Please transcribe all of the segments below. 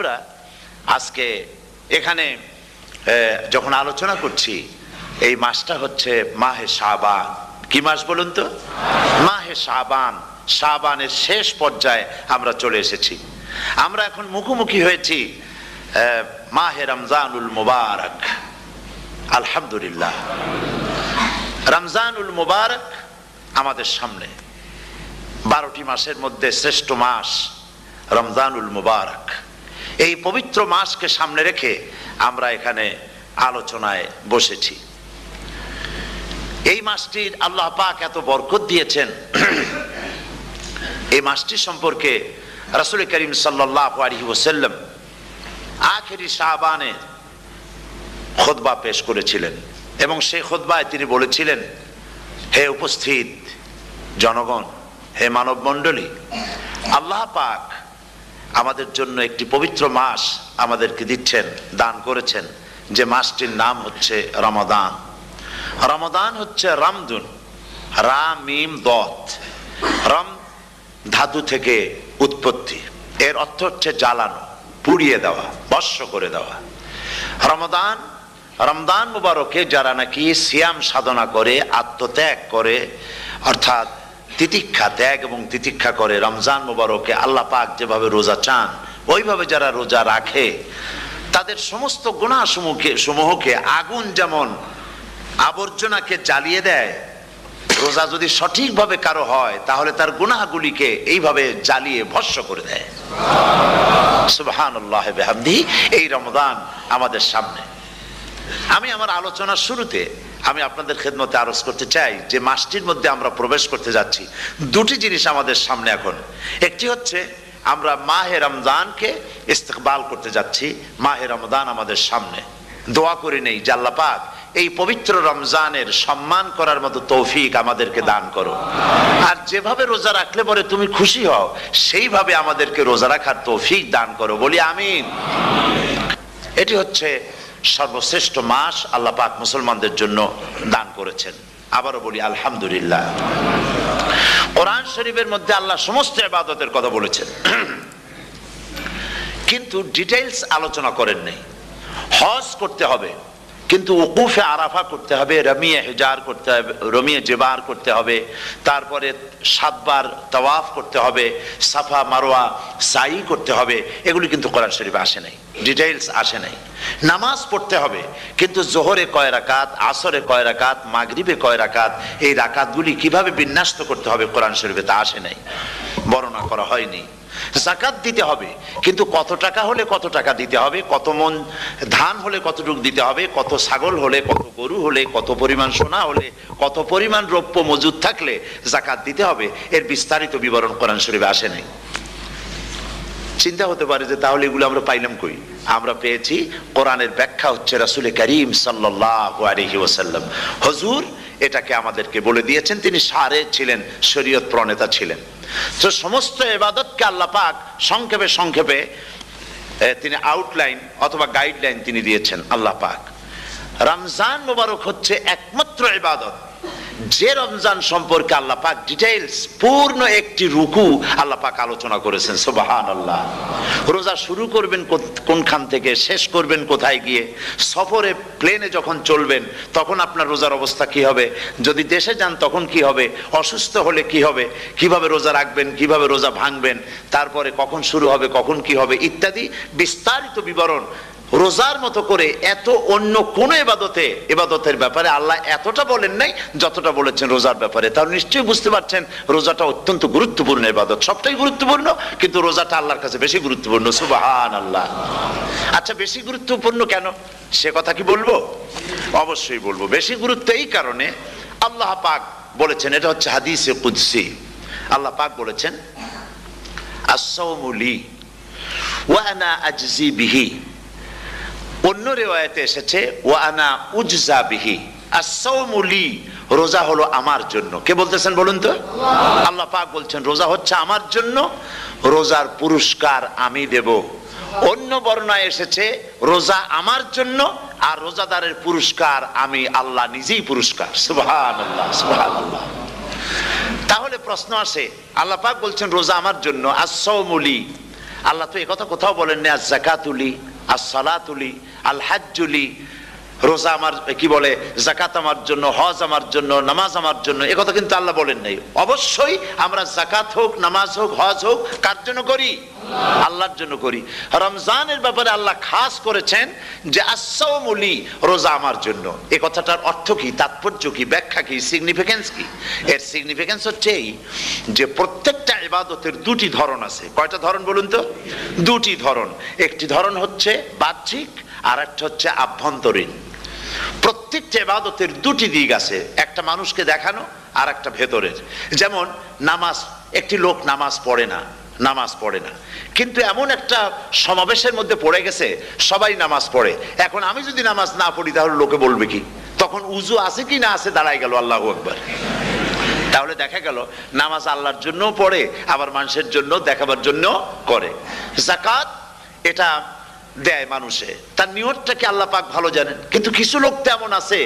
আমরা আজকে এখানে যখন আলোচনা করছি, এই মাসটা হচ্ছে মাহে শাবান। কি মাস বলুন তো? মাহে শাবান। শাবানের শেষ পর্যায়ে আমরা চলে এসেছি। আমরা এখন মুখোমুখি হয়েছি মাহে রমজানুল মুবারক। আলহামদুলিল্লাহ, রমজানুল মুবারক আমাদের সামনে। 12টি মাসের মধ্যে শ্রেষ্ঠ মাস রমজানুল মুবারক। এই পবিত্র মাসকে সামনে রেখে আমরা এখানে আলোচনায় বসেছি। এই মাসটির আল্লাহ পাক এত বরকত দিয়েছেন। এই মাসটি সম্পর্কে রাসূল করিম সাল্লাল্লাহু আলাইহি ওয়াসাল্লাম আখেরি শাবানে খুতবা পেশ করেছিলেন এবং সেই খুতবায় তিনি বলেছিলেন, হে উপস্থিত জনগণ, হে মানব মণ্ডলী, আল্লাহ পাক আমাদের জন্য একটি পবিত্র মাস আমাদেরকে দিচ্ছেন, দান করেছেন, যে মাসটির নাম হচ্ছে রমাদান। রমাদান হচ্ছে রামদুন, রা মিম দত। রাম ধাতু থেকে উৎপত্তি, এর অর্থ হচ্ছে জ্বালানো, পুড়িয়ে দেওয়া, ভস্ম করে দেওয়া। রমাদান, রমজান মুবারকে যারা নাকি সিয়াম সাধনা করে, আত্মত্যাগ করে, অর্থাৎ তিতিক্ষা, ত্যাগ এবং তিতিক্ষা করে, রমজান মুবারকে আল্লাহ পাক যেভাবে রোজা চান ওইভাবে যারা রোজা রাখে, তাদের সমস্ত গুনাহ সমূহকে আগুন যেমন আবর্জনাকে জ্বালিয়ে দেয়, রোজা যদি সঠিকভাবে কারো হয় তাহলে তার গুনাহগুলিকে এইভাবে জ্বালিয়ে ভস্ম করে দেয়। সুবহানাল্লাহ বিহামদিহি। এই রমজান আমাদের সামনে। আমি আমার আলোচনার শুরুতে আমি আপনাদের খেদমতে আরজ করতে চাই যে মাসটির মধ্যে আমরা প্রবেশ করতে যাচ্ছি, দুটি জিনিস আমাদের সামনে এখন। একটি হচ্ছে আমরা মাহে রমজানকে ইস্তেকবাল করতে যাচ্ছি। মাহে রমজান আমাদের সামনে। দোয়া করে নেই যে আল্লাহ পাক এই পবিত্র রমজানের সম্মান করার মতো তৌফিক আমাদেরকে দান করো, আর যেভাবে রোজা রাখলে পরে তুমি খুশি হও সেইভাবে আমাদেরকে রোজা রাখার তৌফিক দান করো, বলি আমিন। এটি হচ্ছে সর্বশ্রেষ্ঠ মাস আল্লাহ পাক মুসলমানদের জন্য দান করেছেন। আবারও বলি আলহামদুলিল্লাহ। কোরআন শরীফের মধ্যে আল্লাহ সমস্ত ইবাদতের কথা বলেছেন, কিন্তু ডিটেইলস আলোচনা করেন নাই। হজ করতে হবে, কিন্তু উকুফে আরাফা করতে হবে, রমিয়ে হেজার করতে হবে, রমিয়ে জেবার করতে হবে, তারপরে 7 বার তাওয়াফ করতে হবে, সাফা মারওয়া সাই করতে হবে। এগুলি কিন্তু কোরআন শরীফে আসে নাই, ডিটেইলস আসে নাই। নামাজ পড়তে হবে, কিন্তু জোহরে কয় রাকাত, আসরে কয় রাকাত, মাগরিবে কয় রাকাত, এই রাকাতগুলি কিভাবে বিন্যস্ত করতে হবে কোরআন শরীফে তা আসে নাই, বর্ণনা করা হয়নি। যাকাত দিতে হবে, কিন্তু কত টাকা হলে কত টাকা দিতে হবে, কত মন ধান হলে কতটুকু দিতে হবে, কত ছাগল হলে, কত গরু হলে, কত পরিমাণ সোনা হলে, কত পরিমাণ রৌপ্য মজুদ থাকলে যাকাত দিতে হবে, এর বিস্তারিত বিবরণ কোরআন শরীফে আসে নাই। চিন্তা হতে পারে যে তাহলে এগুলো আমরা পাইলাম কই? আমরা পেয়েছি কোরআনের ব্যাখ্যা হচ্ছে রাসূল করিম সাল্লাল্লাহু আলাইহি ওয়াসাল্লাম। হুজুর এটাকে আমাদেরকে বলে দিয়েছেন, তিনি শারে ছিলেন, শরীয়ত প্রণেতা ছিলেন। তো সমস্ত ইবাদতকে আল্লাহ পাক সংক্ষেপে সংক্ষেপে তিনি আউটলাইন অথবা গাইডলাইন তিনি দিয়েছেন আল্লাহ পাক। রমজান মুবারক হচ্ছে একমাত্র ইবাদত যে রমজান সম্পর্কে আল্লাহ পাক ডিটেইলস পূর্ণ একটি রুকু আল্লাহ পাক আলোচনা করেছেন। সুবহানাল্লাহ। রোজা শুরু করবেন কোনখান থেকে, শেষ করবেন কোথায় গিয়ে, সফরে প্লেনে যখন চলবেন তখন আপনার রোজার অবস্থা কি হবে, যদি দেশে যান তখন কি হবে, অসুস্থ হলে কি হবে, কিভাবে রোজা রাখবেন, কিভাবে রোজা ভাঙবেন, তারপরে কখন শুরু হবে, কখন কি হবে ইত্যাদি বিস্তারিত বিবরণ। রোজার মতো করে এত অন্য কোন ইবাদতের ব্যাপারে আল্লাহ এতটা বলেন নাই যতটা বলেছেন রোজার ব্যাপারে। তাহলে নিশ্চয়ই বুঝতে পারছেন রোজাটা অত্যন্ত গুরুত্বপূর্ণ ইবাদত। সবটাই গুরুত্বপূর্ণ, কিন্তু রোজাটা আল্লাহর কাছে বেশি গুরুত্বপূর্ণ। সুবহানাল্লাহ। আচ্ছা, বেশি গুরুত্বপূর্ণ কেন সে কথা কি বলবো? অবশ্যই বলবো। বেশি গুরুত্ব এই কারণে, আল্লাহ পাক বলেছেন, এটা হচ্ছে হাদিসে কুদসি। আল্লাহ পাক বলেছেন, আস-সাওমু লি ওয়া আনা আজজি বিহি। অন্য রিওয়ায়াতে এসেছে ওয়া আনা উজজা বিহি। আস-সাওমু লি, রোজা হলো আমার জন্য। কে বলতেছেন বলুন তো? আল্লাহ পাক বলছেন রোজা হচ্ছে আমার জন্য, রোজার পুরস্কার আমি দেব। অন্য বর্ণনায় এসেছে রোজা আমার জন্য আর রোজাদারের পুরস্কার আমি আল্লাহ নিজেই পুরস্কার। সুবহানাল্লাহ, সুবহানাল্লাহ। তাহলে প্রশ্ন আসে, আল্লাহ পাক বলছেন রোজা আমার জন্য, আস-সাওমু লি, আল্লাহ তো একথা কোথাও বলেন না আজ-যাকাতুলি, আস-সালাতুলি, আল-হাজ্জুলি, রোজা আমার কি বলে, যাকাত আমার জন্য, হজ আমার জন্য, নামাজ আমার জন্য, একথা কিন্তু আল্লাহ বলেন নাই। অবশ্যই আমরা যাকাত হোক, নামাজ হোক, হজ হোক কার জন্য করি? আল্লাহর জন্য করি। রমজানের ব্যাপারে আল্লাহ খাস করেছেন যে আস-সাওমুলি, রোজা আমার জন্য। এই কথাটার অর্থ কি, তাৎপর্য কি, ব্যাখ্যা কি, সিগনিফিকেন্স কি? এর সিগনিফিকেন্স হচ্ছে এই যে প্রত্যেকটা ইবাদতের দুটি ধরন আছে। কয়টা ধরন বলুন তো? দুটি ধরন। একটি ধরন হচ্ছে বাহ্যিক, আর একটা হচ্ছে আভ্যন্তরীণ। প্রত্যেকটা ইবাদতের দুটি দিক আছে, একটা মানুষকে দেখানো আর একটা ভেতরের। যেমন নামাজ, একটি লোক নামাজ পড়ে না, কিন্তু এমন একটা সমাবেশের মধ্যে পড়ে গেছে সবাই নামাজ পড়ে। এখন আমি যদি নামাজ না পড়ি তাহলে লোকে বলবে কি? তখন উজু আছে কি না আছে দাঁড়াই গেল, আল্লাহু আকবার। তাহলে দেখা গেল নামাজ আল্লাহর জন্য পড়ে, আবার মানুষের জন্য দেখাবার জন্য করে। যাকাত এটা দেয় মানুষে, তার নিয়তটাকে আল্লাহ পাক ভালো জানেন। কিন্তু কিছু লোক তেমন আছে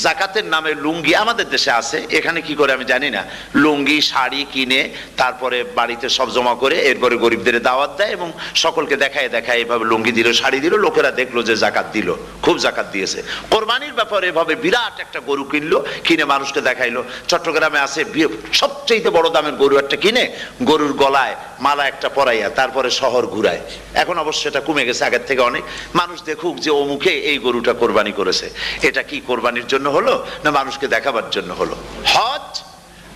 যাকাতের নামে লুঙ্গি, আমাদের দেশে আছে, এখানে কি করে আমি জানি না, লুঙ্গি শাড়ি কিনে তারপরে বাড়িতে সব জমা করে এরপরে গরিবদের দাওয়াত দেয় এবং সকলকে দেখায় এভাবে লুঙ্গি দিল, শাড়ি দিল, লোকেরা দেখলো যে যাকাত দিল, খুব যাকাত দিয়েছে। কোরবানির ব্যাপারে এভাবে বিরাট একটা গরু কিনলো, কিনে মানুষকে দেখাইলো। চট্টগ্রামে আছে সবচেয়ে বড় দামের গরু একটা কিনে গরুর গলায় মালা একটা পরাইয়া তারপরে শহর ঘুরায়। এখন অবশ্য এটা কমে গেছে আগের থেকে অনেক। মানুষ দেখুক যে অমুকে এই গরুটা কোরবানি করেছে। এটা কি কোরবানির জন্য হলো না মানুষকে দেখাবার জন্য হলো? হজ,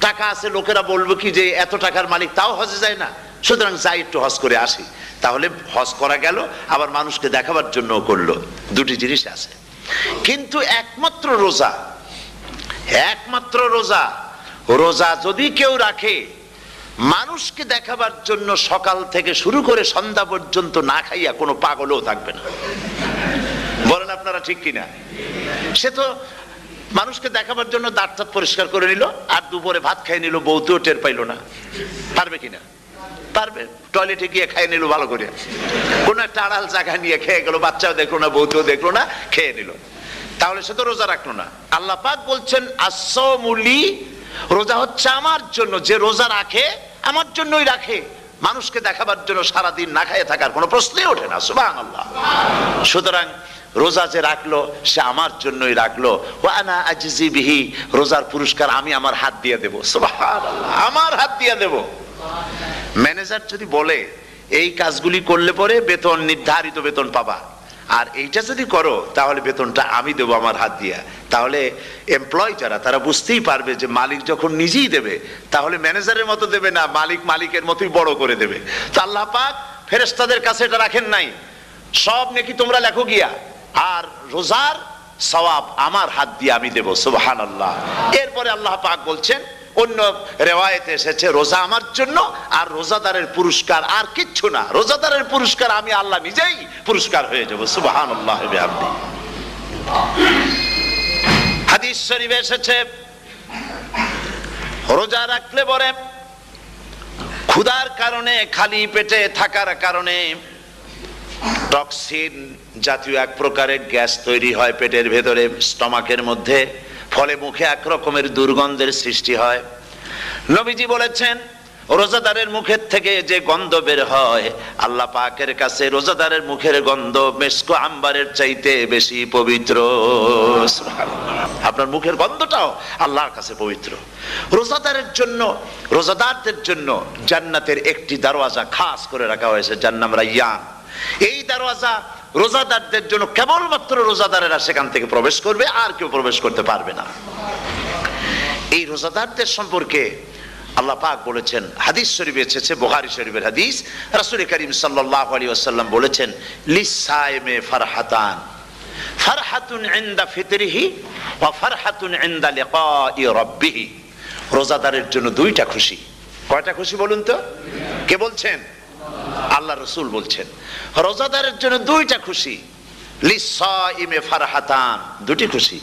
টাকা আছে, লোকেরা বলবে কি যে এত টাকার মালিক তাও হজে যায় না, সুতরাং যাই একটু হজ করে আসি। তাহলে হজ করা গেল, আবার মানুষকে দেখাবার জন্য করলো। দুটি জিনিস আছে। কিন্তু একমাত্র রোজা যদি কেউ রাখে মানুষকে দেখাবার জন্য, সকাল থেকে শুরু করে সন্ধ্যা পর্যন্ত না খাইয়া কোনো পাগলও থাকবে না। বলেন আপনারা ঠিক কিনা? সে তো মানুষকে দেখাবার জন্য দাঁত পরিষ্কার করে নিল, আর দুপুরে ভাত খাই নিল, বউতেও টের পাইল না। পারবে কিনা? পারবে। টয়লেটে গিয়ে খাই নিল ভালো করে, কোনো একটা আড়াল জায়গা নিয়ে খেয়ে গেল, বাচ্চাও দেখলো না, বউতেও দেখলো না, খেয়ে নিল। তাহলে সে তো রোজা রাখলো না। আল্লাহ পাক বলছেন আস-সাওমুলি, রোজা হচ্ছে আমার জন্য। যে রোজা রাখে আমার জন্যই রাখে, মানুষকে দেখাবার জন্য সারাদিন না খাইয়ে থাকার কোনো প্রশ্নই ওঠে না। সুবহানাল্লাহ। সুতরাং রোজা যে রাখলো সে আমার জন্যই রাখলো। ওয়া আনা আজজি বিহি, রোজার পুরস্কার আমি আমার হাত দিয়ে দেব। সুবহানাল্লাহ, আমার হাত দিয়ে দেব। ম্যানেজার যদি বলে এই কাজগুলি করলে পরে বেতন, নির্ধারিত বেতন পাবা, আর এইটা যদি করো তাহলে বেতনটা আমি দেবো আমার হাত দিয়া, তাহলে এমপ্লয় যারা তারা বুঝতেই পারবে যে মালিক যখন নিজেই দেবে তাহলে ম্যানেজারের মতো দেবে না, মালিক মালিকের মতোই বড় করে দেবে। তো আল্লাহ পাক ফেরেশতাদের কাছে এটা রাখেন নাই, সব নাকি তোমরা লেখো গিয়া, আর রোজার সওয়াব আমার হাত দিয়ে আমি দেব। সুবহানাল্লাহ। এরপরে আল্লাহ পাক বলছেন, অন্য রিওয়ায়েতে এসেছে রোজা আমার জন্য, আর রোজাদারের পুরস্কার আর কিচ্ছু না, রোজাদারের পুরস্কার আমি আল্লাহ নিজেই পুরস্কার হয়ে যাব। সুবহানাল্লাহ। হাদিস শরীফে এসেছে রোজা রাখলে পরে ক্ষুধার কারণে, খালি পেটে থাকার কারণে টক্সিন জাতীয় এক প্রকারের গ্যাস তৈরি হয় পেটের ভেতরে, স্টমাকের মধ্যে, ফলে মুখে এক রকমের দুর্গন্ধের সৃষ্টি হয়। নবীজি বলেছেন রোজাদারের মুখের থেকে যে গন্ধ বের হয় আল্লাহ পাকের কাছে রোজাদারের মুখের গন্ধ মেসকো আম্বারের চাইতে বেশি পবিত্র। আপনার মুখের গন্ধটাও আল্লাহর কাছে পবিত্র। রোজাদারদের জন্য জান্নাতের একটি দরওয়াজা খাস করে রাখা হয়েছে, যার নাম রায়্যান। এই দরওয়াজা রোজাদারদের জন্য, কেবলমাত্র রোজাদারেরা সেখান থেকে প্রবেশ করবে, আর কেউ প্রবেশ করতে পারবে না। এই রোজাদারদের সম্পর্কে আল্লাহ পাক বলেছেন, হাদিস শরীফে এসেছে, বুখারী শরীফের হাদিস, রাসূল করিম সাল্লাল্লাহু আলাইহি ওয়াসাল্লাম বলেছেন লিসাইমে ফারহাতান, ফারহাতুন ইনদা ফিতরিহি ওয়া ফারহাতুন ইনদা লিকাই রাব্বিহি। রোজাদারের জন্য দুইটা খুশি। কয়টা খুশি বলুন তো? কে বলছেন? আল্লাহ রাসূল বলছেন রোজাদারের জন্য দুইটা খুশি। লিসাইমে ফারহাতান, দুটি খুশি।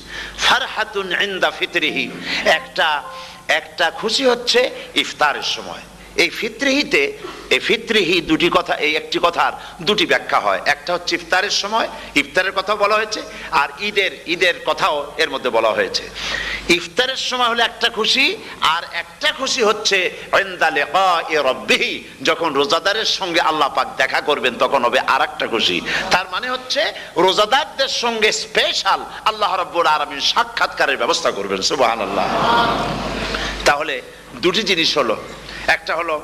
ফারহাতুন ইনদা ফিতরিহি, একটা খুশি হচ্ছে ইফতারের সময়। এই ফিতরিহি দুটি কথা, এই একটি কথার দুটি ব্যাখ্যা হয়। একটা হচ্ছে ইফতারের সময়, ইফতারের কথা বলা হয়েছে, আর ঈদের কথাও এর মধ্যে বলা হয়েছে। ইফতারের সময় হলো একটা খুশি, আর একটা খুশি হচ্ছে ইনদা লিকাই রাব্বিহি, যখন রোজাদারের সঙ্গে আল্লাহ পাক দেখা করবেন তখন হবে আরেকটা খুশি। তার মানে হচ্ছে রোজাদারদের সঙ্গে স্পেশাল আল্লাহ রাব্বুল আলামিন সাক্ষাৎকারের ব্যবস্থা করবেন। সুবহানাল্লাহ। তাহলে দুটি জিনিস হলো, একটা হলো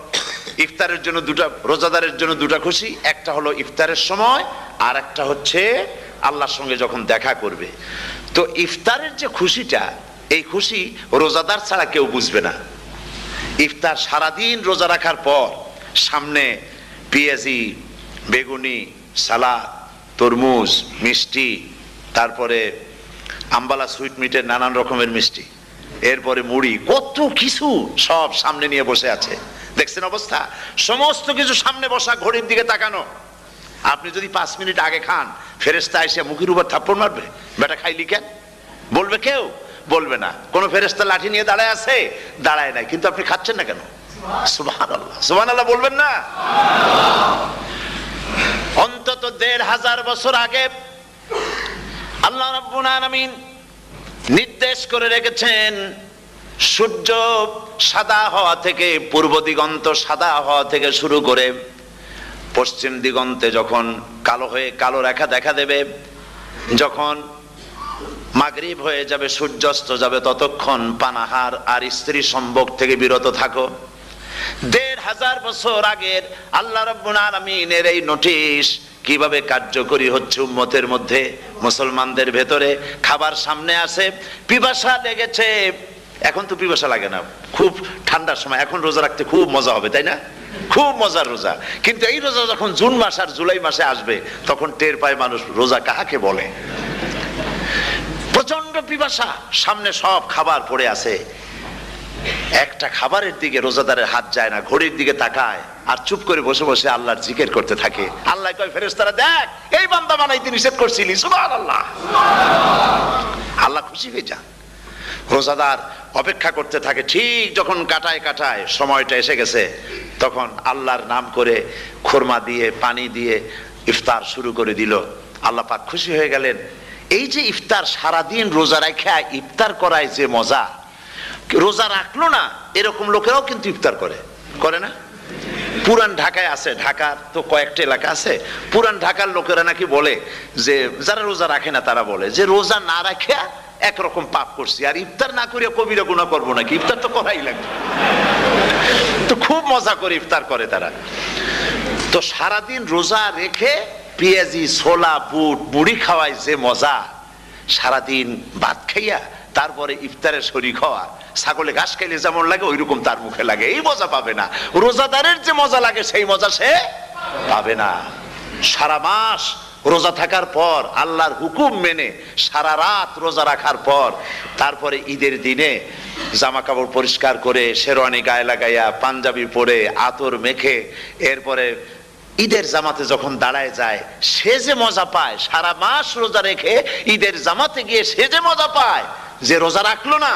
ইফতারের জন্য দুটা, রোজাদারের জন্য দুটা খুশি, একটা হলো ইফতারের সময়, আর একটা হচ্ছে আল্লাহর সঙ্গে যখন দেখা করবে। তো ইফতারের যে খুশিটা, এই খুশি রোজাদার ছাড়া কেউ বুঝবে না। ইফতার সারাদিন রোজা রাখার পর সামনে পেঁয়াজি, বেগুনি, সালাদ, তরমুজ, মিষ্টি, তারপরে আম্বালা সুইট মিটের নানান রকমের মিষ্টি, এরপরে মুড়ি, কত কিছু সব সামনে নিয়ে বসে আছে। দেখছেন অবস্থা? সমস্ত কিছু সামনে বসা, ঘড়ির দিকে তাকানো। আপনি যদি 5 মিনিট আগে খান, ফেরেশতা এসে মুখের উপর থাপ্পড় মারবে, বেটা খাইলি কেন? বলবে কেউ? বলবে না। কোন ফেরেশতা লাঠি নিয়ে দাঁড়ায় আছে? দাঁড়ায় নাই। কিন্তু আপনি খাচ্ছেন না কেন? সুবহানাল্লাহ, সুবহানাল্লাহ বলবেন না? অন্তত 1500 বছর আগে আল্লাহ রাব্বুল আলামিন নির্দেশ করে রেখেছেন, সূর্য সাদা হওয়া থেকে, পূর্ব দিগন্ত সাদা হওয়া থেকে শুরু করে পশ্চিম দিগন্তে যখন কালো হয়ে কালো রেখা দেখা দেবে, যখন মাগরিব হয়ে যাবে, সূর্যাস্ত যাবে, ততক্ষণ পানাহার আর স্ত্রী সম্ভোগ থেকে বিরত থাকো। 1500 বছর আগের আল্লাহ রাব্বুল আলামিনের এই নোটিশ কিভাবে কার্যকরী হচ্ছে উম্মতের মধ্যে, মুসলমানদের ভেতরে। খাবার সামনে আসে, পিপাসা লেগেছে, এখন তো পিপাসা লাগে না, খুব ঠান্ডার সময়, এখন রোজা রাখতে খুব মজা হবে, তাই না? খুব মজার রোজা। কিন্তু এই রোজা যখন জুন মাস আর জুলাই মাসে আসবে, তখন টের পায় মানুষ রোজা কাহাকে বলে। প্রচন্ড পিপাসা, সামনে সব খাবার পড়ে আছে, একটা খাবারের দিকে রোজাদারের হাত যায় না, ঘড়ির দিকে তাকায় আর চুপ করে বসে বসে আল্লাহর জিকির করতে থাকে। আল্লাহ কয়, ফেরেশতারা দেখ, এই বান্দা বানাইতে নিষেধ করছিলি। সুবহানাল্লাহ। আল্লাহ খুশি হয়ে যান। রোজাদার অপেক্ষা করতে থাকে, ঠিক যখন কাটায় সময়টা এসে গেছে, তখন আল্লাহর নাম করে খুরমা দিয়ে, পানি দিয়ে ইফতার শুরু করে দিল। আল্লাহ পাক খুশি হয়ে গেলেন। এই যে ইফতার, সারাদিন রোজা রাখা ইফতার করায় যে মজা, রোজা রাখলো না এরকম লোকেরাও কিন্তু ইফতার করে না? পুরান ঢাকায় আছে, ঢাকার তো কয়েকটা এলাকা আছে, পুরান ঢাকার লোকেরা নাকি বলে যে, যারা রোজা রাখে না তারা বলে যে, রোজা না রাখে একরকম পাপ করছি, আর ইফতার না করিয়া কবিরা গুনাহ করবো নাকি, ইফতার তো করাই লাগবে। তো খুব মজা করে ইফতার করে তারা। তো সারাদিন রোজা রেখে পেঁয়াজি, ছোলা, বুট, মুড়ি খাওয়ায় যে মজা, সারাদিন ভাত খাইয়া তারপরে ইফতারে শরীক হওয়া, ছাগলে ঘাস খাইলে যেমন লাগে ওইরকম তার মুখে লাগে, এই মজা পাবে না। রোজাদারের যে মজা লাগে সেই মজা সে পাবে না। সারা মাস রোজা থাকার পর, আল্লাহর হুকুম মেনে সারা রাত রোজা রাখার পর, তারপরে ঈদের দিনে জামা কাপড় পরিষ্কার করে, শেরওয়ানি গায়ে লাগাইয়া, পাঞ্জাবি পরে, আতর মেখে, এরপরে ঈদের জামাতে যখন দাঁড়ায় যায়, সে যে মজা পায়, সারা মাস রোজা রেখে ঈদের জামাতে গিয়ে সে যে মজা পায়, যে রোজা রাখলো না,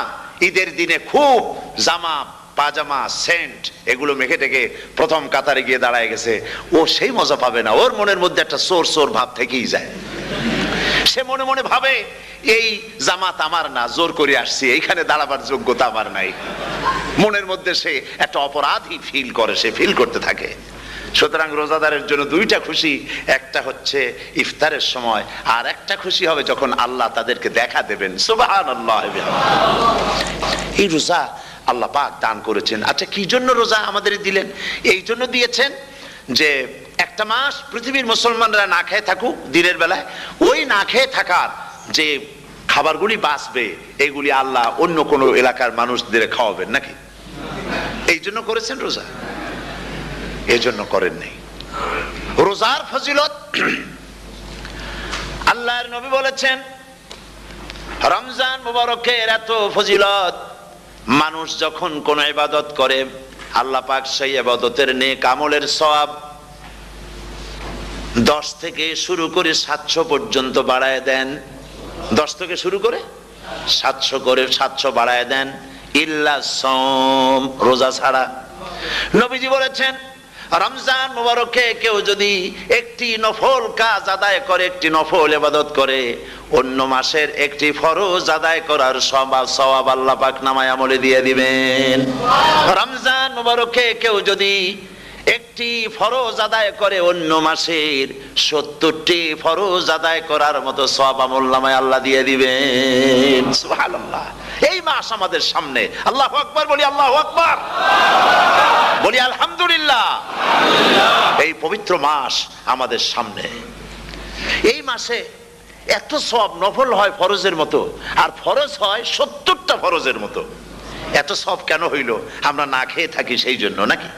ঈদের দিনে খুব জামা, পাজামা, সেন্ট এগুলো মেখে টেকে প্রথম কাতারে গিয়ে দাঁড়ায় গেছে, ও সেই মজা পাবে না। ওর মনের মধ্যে একটা চোর ভাব থেকেই যায়। সে মনে মনে ভাবে, এই জামাত আমার না, জোর করে আসছি, এইখানে দাঁড়াবার যোগ্যতা আমার নাই। মনের মধ্যে সে একটা অপরাধী ফিল করে, সে ফিল করতে থাকে। সুতরাং রোজাদারের জন্য দুইটা খুশি, একটা হচ্ছে ইফতারের সময়, আর একটা খুশি হবে যখন আল্লাহ তাদেরকে দেখা দেবেন। সুবহানাল্লাহ। এই রোজা আল্লাহ পাক দান করেছেন। আচ্ছা, কি জন্য রোজা আমাদের দিলেন? এই জন্য দিয়েছেন যে একটা মাস পৃথিবীর মুসলমানরা না খেয়ে থাকুক দিনের বেলায়, ওই না খেয়ে থাকার যে খাবারগুলি বাঁচবে, এগুলি আল্লাহ অন্য কোন এলাকার মানুষদের খাওয়াবেন নাকি? এই জন্য করেছেন রোজা, এই জন্য করেন নাই। রোজার ফজিলত আল্লাহর নবী বলেছেন, রমজান মুবারকের এত ফজিলত, মানুষ যখন কোন ইবাদত করে, আল্লাহ পাক সেই ইবাদতের নেক আমলের সওয়াব 10 থেকে শুরু করে 700 পর্যন্ত বাড়ায় দেন। 10 থেকে শুরু করে 700 বাড়ায় দেন। ইল্লা সওম, রোজা ছাড়া। নবীজি বলেছেন রমজান মুবারকে কেউ যদি একটি নফল কাজ আদায় করে, একটি নফল ইবাদত করে, অন্য মাসের একটি ফরজ আদায় করার সওয়াব আল্লাহ পাক নামায়ে আমলে দিয়ে দিবেন। রমজান মুবারকে কেউ যদি একটি ফরজ আদায় করে, অন্য মাসের 70টি ফরজ আদায় করার মতো সওয়াব আমলনামায় আল্লাহ দিয়ে দিবেন। সুবহানাল্লাহ। এই মাস আমাদের সামনে। আল্লাহু আকবার বলি, আল্লাহু আকবার বলি, আলহামদুলিল্লাহ। এই পবিত্র মাস আমাদের সামনে। এই মাসে এত সওয়াব, নফল হয় ফরজের মতো, আর ফরজ হয় 70টা ফরজের মতো। এত সওয়াব কেন হইল? আমরা না খেয়ে থাকি সেই জন্য নাকি?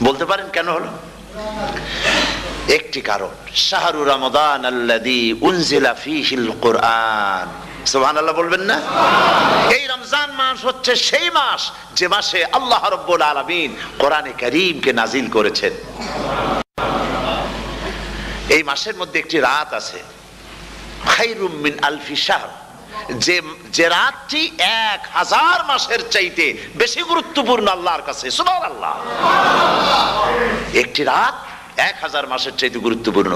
বলতে পারেন কেন হলো? একটি কারণ, শাহরু রমাদান আল্লাযী উনজিলা ফীহিল কুরআন। সুবহানাল্লাহ বলবেন না? এই রমজান মাস হচ্ছে সেই মাস যে মাসে আল্লাহ রাব্বুল আলামিন কোরআনে কারীমকে নাজিল করেছেন। এই মাসের মধ্যে একটি রাত আছে, খায়রুম মিন আলফি শাহর, যে রাতটি 1000 মাসের চাইতে বেশি গুরুত্বপূর্ণ আল্লাহর কাছে। সুবহানাল্লাহ। একটি রাত 1000 মাসের চাইতে গুরুত্বপূর্ণ।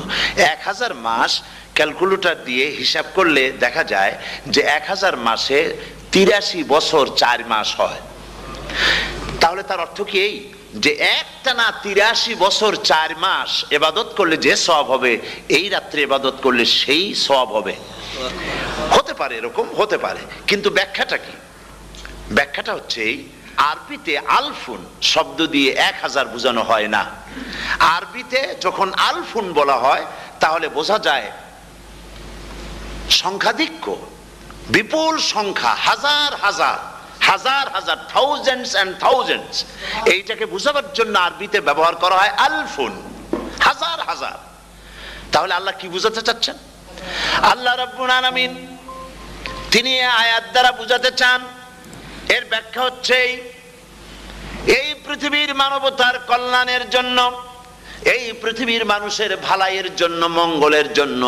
1000 মাস ক্যালকুলেটর দিয়ে হিসাব করলে দেখা যায় যে 1000 মাসে 83 বছর 4 মাস হয়। তাহলে তার অর্থ কি এই যে একটানা 83 বছর 4 মাস ইবাদত করলে যে সওয়াব হবে, এই রাত্রে ইবাদত করলে সেই সওয়াব হবে? হতে পারে, এরকম হতে পারে, কিন্তু ব্যাখ্যাটা কি? ব্যাখ্যাটা হচ্ছে আরবিতে আলফুন শব্দ দিয়ে 1000 বোঝানো হয় না। আরবিতে যখন আলফুন বলা হয় তাহলে বোঝা যায় সংখ্যাধিক্য, বিপুল সংখ্যা, হাজার হাজার হাজার হাজার, থাউজেন্ডস এন্ড থাউজেন্ডস। এইটাকে বোঝাবার জন্য আরবিতে ব্যবহার করা হয় আলফুন, হাজার হাজার। তাহলে আল্লাহ কি বুঝাতে চাচ্ছেন? আল্লাহ রাব্বুল আলামিন তিনি আয়াত দ্বারা বুঝাতে চান, এর ব্যাখ্যা হচ্ছে এই পৃথিবীর মানবতার কল্যাণের জন্য, এই পৃথিবীর মানুষের ভালাইয়ের জন্য, মঙ্গলের জন্য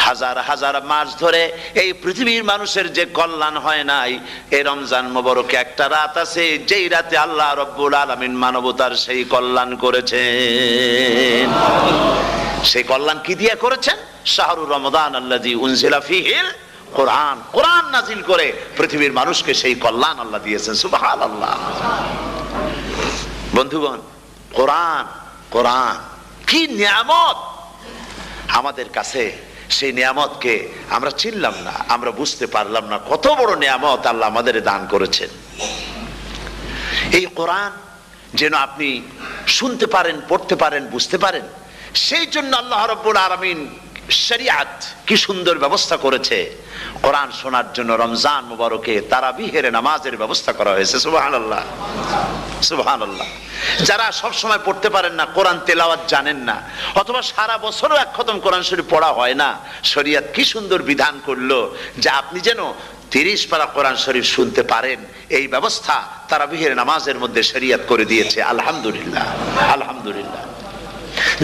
হাজার হাজার মাস ধরে এই পৃথিবীর মানুষের যে কল্যাণ হয় নাই, এই রমজান মুবারকে একটা রাত আছে যেই রাতে আল্লাহ রাব্বুল আলামিন মানবতার সেই কল্যাণ করেছেন। সেই কল্যাণ কি দিয়ে করেছেন? শাহরু রমাদান আল্লাযী উনজিলা ফীহিল কোরআন, কোরআন নাজিল করে পৃথিবীর মানুষকে সেই কল্যাণ আল্লাহ দিয়েছেন। সুবহানাল্লাহ। বন্ধুগণ, কোরআন, কোরআন কি নিয়ামত আমাদের কাছে! সেই নিয়ামতকে আমরা চিনলাম না, আমরা বুঝতে পারলাম না কত বড় নিয়ামত আল্লাহ আমাদের দান করেছেন। এই কোরআন যেন আপনি শুনতে পারেন, পড়তে পারেন, বুঝতে পারেন, সেই জন্য আল্লাহ রাব্বুল আলামিন শরিয়াত কি সুন্দর ব্যবস্থা করেছে। কোরআন শোনার জন্য রমজান মুবারকে তারাবিহের নামাজের ব্যবস্থা করা হয়েছে। সুবহানাল্লাহ, সুবহানাল্লাহ। যারা সব সময় পড়তে পারেন না, কোরআন তেলাওয়াত জানেন না, অথবা সারা বছরও এক খতম কোরআন শরীফ পড়া হয় না, শরিয়াত কি সুন্দর বিধান করলো যে আপনি যেন 30 পারা কোরআন শরীফ শুনতে পারেন। এই ব্যবস্থা তারাবিহের নামাজের মধ্যে শরিয়াত করে দিয়েছে। আলহামদুলিল্লাহ, আলহামদুলিল্লাহ।